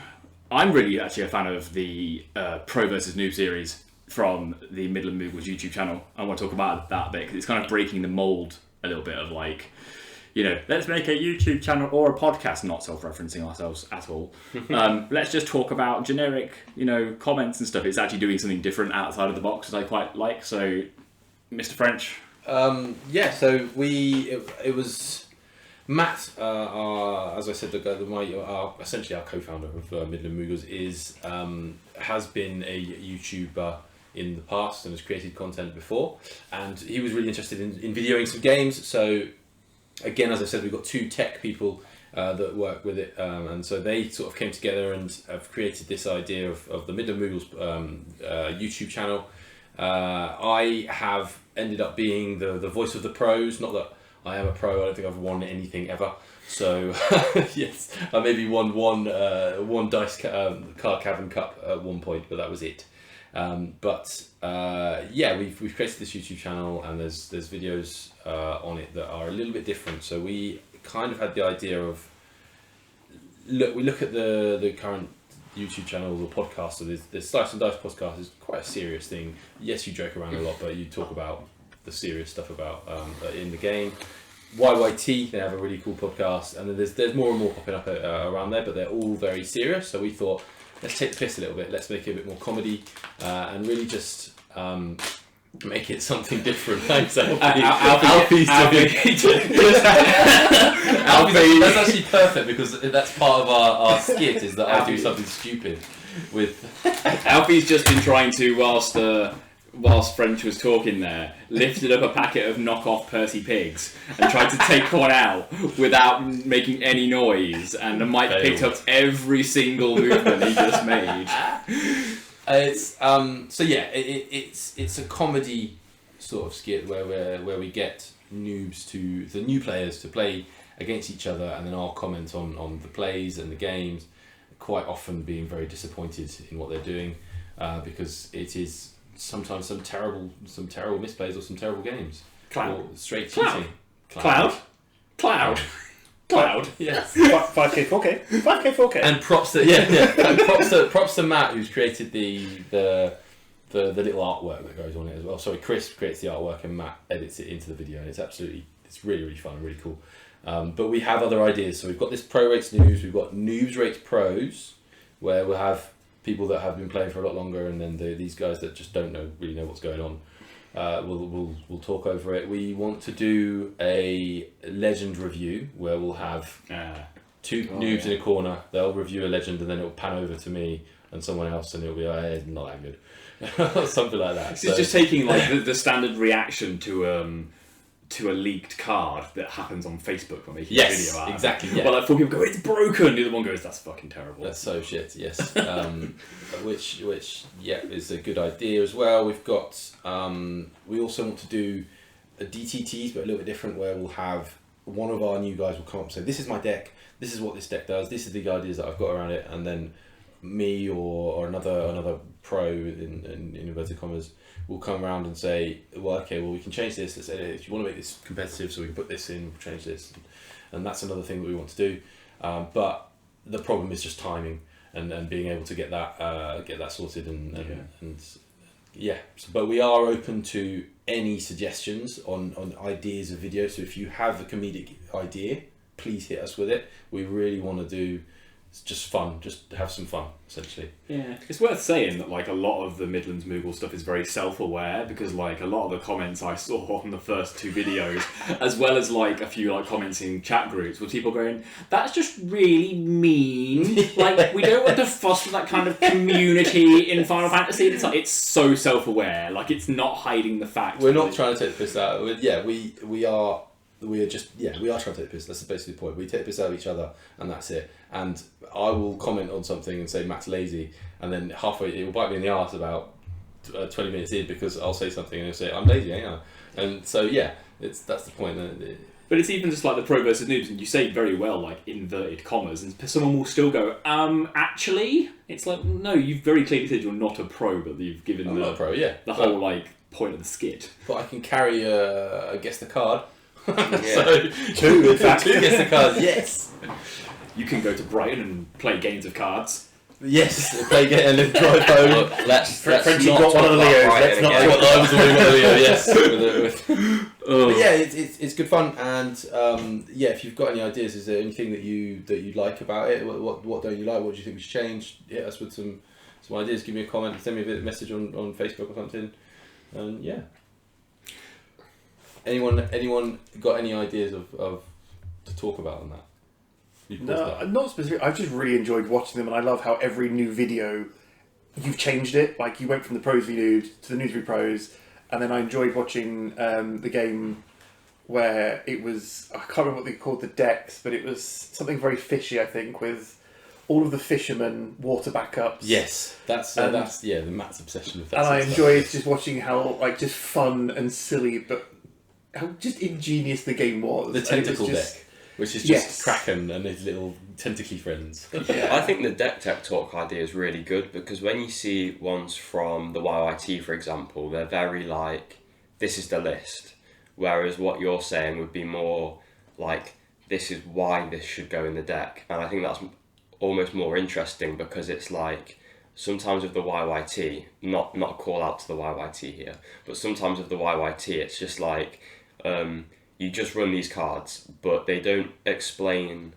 I'm really actually a fan of the Pro versus Noob series from the Midland Moogles YouTube channel. I want to talk about that a bit because it's kind of breaking the mold a little bit of like, you know, let's make a YouTube channel or a podcast, not self-referencing ourselves at all. Let's just talk about generic, you know, comments and stuff. It's actually doing something different outside of the box that I quite like. So, Mr. French. Yeah, so it was Matt, as I said, essentially our co-founder of Midland Moogles has been a YouTuber in the past and has created content before, and he was really interested in videoing some games. So again, as I said, we've got 2 tech people that work with it, and so they sort of came together and have created this idea of the Midland Moogles YouTube channel. I have ended up being the voice of the pros. Not that I am a pro, I don't think I've won anything ever. So yes, I maybe won one dice card cavern cup at one point, but that was it. Yeah, we've created this YouTube channel, and there's videos on it that are a little bit different. So we kind of had the idea of we look at the current YouTube channel, the podcast. So the slice&Dice podcast is quite a serious thing. Yes, you joke around a lot, but you talk about the serious stuff about in the game. YYT, they have a really cool podcast, and then there's more and more popping up around there, but they're all very serious. So we thought, let's take the piss a little bit, let's make it a bit more comedy, and really just make it something different. Thanks, Alfie's that's actually perfect, because that's part of our skit, is that I do something stupid with... Alfie's just been trying to, whilst French was talking there, lifted up a packet of knockoff Percy Pigs and tried to take one out without making any noise, and the mic picked up every single movement he just made. It's it's a comedy sort of skit where we get the new players to play against each other, and then I'll comment on the plays and the games, quite often being very disappointed in what they're doing, because it is sometimes some terrible misplays or some terrible games. Cloud. Or straight Cloud. cheating. Cloud. Yes. 5K, 4K. 5K, 4K. And props to and props to Matt, who's created the little artwork that goes on it as well. Sorry, Chris creates the artwork and Matt edits it into the video, and it's really, really fun, really cool. But we have other ideas. So we've got this Pro Rates News, we've got Noobs Rates Pros, where we'll have people that have been playing for a lot longer, and then these guys that just don't really know what's going on. We'll talk over it. We want to do a legend review where we'll have 2 noobs in a corner. They'll review a legend, and then it'll pan over to me and someone else, and it'll be like, not that good, something like that. This is just taking like the standard reaction to a leaked card that happens on Facebook when making a video out. Exactly. Yeah. Well, like 4 people go, it's broken. The other one goes, that's fucking terrible. That's so shit. Yes. Which is a good idea as well. We've got. We also want to do a DTTs, but a little bit different, where we'll have one of our new guys will come up and say, "This is my deck. This is what this deck does. This is the ideas that I've got around it," and then me or another pro in inverted commas will come around and say, well, we can change this. Let's say, if you want to make this competitive, so we can put this in, we'll change this, and that's another thing that we want to do. But the problem is just timing and being able to get that sorted but we are open to any suggestions on ideas of videos. So if you have a comedic idea, please hit us with it. We really want to do just fun, just have some fun, essentially. Yeah, it's worth saying that like a lot of the Midland Moogles stuff is very self-aware, because like a lot of the comments I saw on the first 2 videos, as well as like a few like comments in chat groups, were people going, "That's just really mean. Like we don't want to foster that kind of community in Final Fantasy." It's like it's so self-aware, like it's not hiding the fact. We're not trying to take the piss out. We are trying to take the piss. That's basically the point. We take the piss out of each other, and that's it. And I will comment on something and say Matt's lazy, and then halfway it will bite me in the arse about 20 minutes in, because I'll say something and he'll say, "I'm lazy, ain't I?" And so that's the point. But it's even just like the pro versus noobs, and you say very well, like inverted commas, and someone will still go, actually, it's like, no, you've very clearly said you're not a pro, but you've given not a pro, the whole like point of the skit. But I can carry a guess the card. Yeah. So 2 guess the cards. Yes. You can go to Brighton and play games of cards. Yes, play game and then drive home. Let's Frenchie not got one of the Leos. Brighton Let's not again. I was already one of the Leo, yes. But yeah, it's good fun, and if you've got any ideas, is there anything that you'd like about it? What don't you like? What do you think we should change? Hit us with some ideas. Give me a comment. Send me a message on Facebook or something. And yeah. Anyone got any ideas of to talk about on that? No, not specifically. I've just really enjoyed watching them, and I love how every new video you've changed it. Like you went from the pros v nude to the nude v pros, and then I enjoyed watching the game where it was, I can't remember what they called the decks, but it was something very fishy, I think, with all of the fishermen water backups. Yes, that's the Matt's obsession with that. And sort I of enjoyed stuff. just watching how just fun and silly, but how just ingenious the game was. The tentacle deck, which is just Kraken and his little tentacly friends. I think the deck tech talk idea is really good because when you see ones from the YYT, for example, they're very like, this is the list. Whereas what you're saying would be more like, this is why this should go in the deck. And I think that's almost more interesting because it's like, sometimes with the YYT, not a call out to the YYT here, but sometimes with the YYT, it's just like, you just run these cards, but they don't explain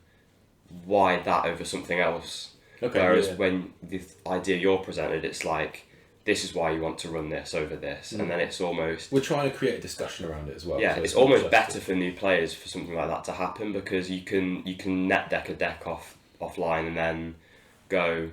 why that over something else. Okay, Whereas when the idea you're presented, it's like, this is why you want to run this over this, and then it's almost... We're trying to create a discussion around it as well. Yeah, so it's almost better for new players for something like that to happen because you can net deck a deck offline and then go,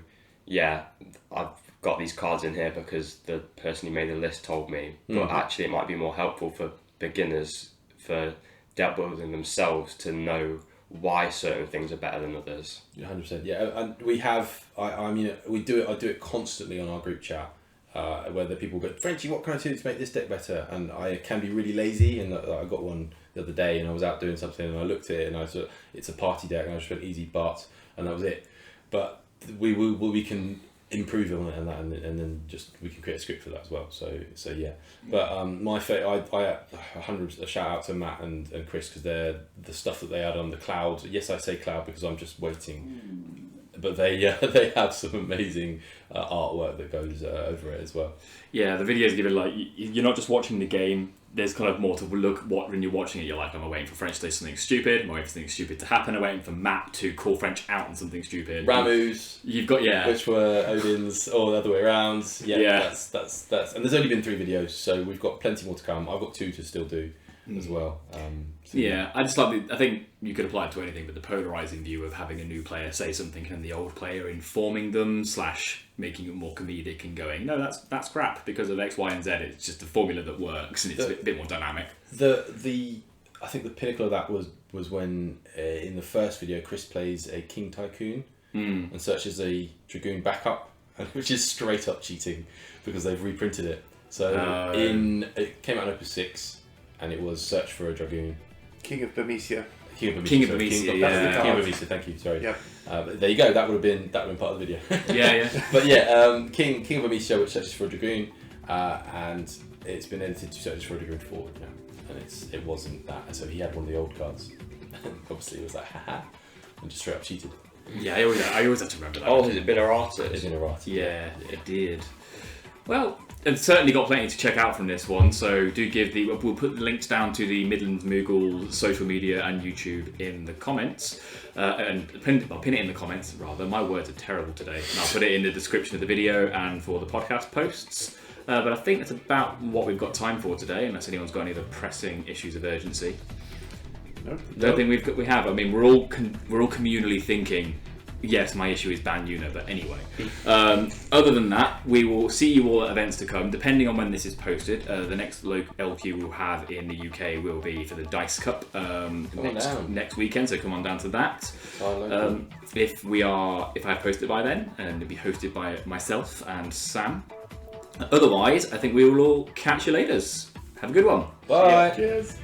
yeah, I've got these cards in here because the person who made the list told me, but actually it might be more helpful for beginners, for deck building themselves to know why certain things are better than others. 100%. Yeah, and we have. I mean, we do it. I do it constantly on our group chat. Where the people go, Frenchie, what can I do to make this deck better? And I can be really lazy, and I got one the other day, and I was out doing something, and I looked at it, and I said, it's a party deck, and I just went easy but, and that was it. But we can improve on it and that, and then just we can create a script for that as well. So yeah. But my I 100 a shout out to Matt and Chris because they're the stuff that they had on the cloud. Yes, I say cloud because I'm just waiting. But they have some amazing artwork that goes over it as well. Yeah, the videos give it like, you're not just watching the game, there's kind of more to look what when you're watching it. You're like, am I waiting for French to say something stupid? Am I waiting for something stupid to happen? I'm waiting for Matt to call French out on something stupid. Ramus. You've got, which were Odin's, or the other way around. Yeah. That's and there's only been 3 videos, so we've got plenty more to come. I've got 2 to still do as well. I just like I think you could apply it to anything, but the polarizing view of having a new player say something and the old player informing them / making it more comedic and going, no, that's crap because of X, Y, and Z. It's just a formula that works and it's a bit more dynamic. I think the pinnacle of that was when in the first video Chris plays a King Tycoon and searches a Dragoon backup, which is straight up cheating because they've reprinted it. So it came out in Opus 6 and it was search for a Dragoon. King of Bermesia. King of Bermesia, thank you, sorry. Yep. There you go, that would have been part of the video. Yeah. But yeah, King of Bermesia, which searches for a Dragoon, and it's been edited to search for a Dragoon forward now. And it wasn't that, and so he had one of the old cards. Obviously it was like, haha, and just straight up cheated. Yeah, I always have to remember that. Oh, has it been errata? It's been errata. Yeah, it did. Well, it's certainly got plenty to check out from this one, so do give we'll put the links down to the Midland Moogles social media and YouTube in the comments, and pin it in the comments rather. My words are terrible today, and I'll put it in the description of the video and for the podcast posts. But I think that's about what we've got time for today, unless anyone's got any other pressing issues of urgency. No. Don't think we have. I mean, we're all communally thinking, yes, my issue is ban Yuna, but anyway. Other than that, we will see you all at events to come, depending on when this is posted. The next LQ we'll have in the UK will be for the Dice Cup next weekend, so come on down to that. If I post it by then, and it'll be hosted by myself and Sam. Otherwise, I think we will all catch you later. Have a good one. Bye. Cheers.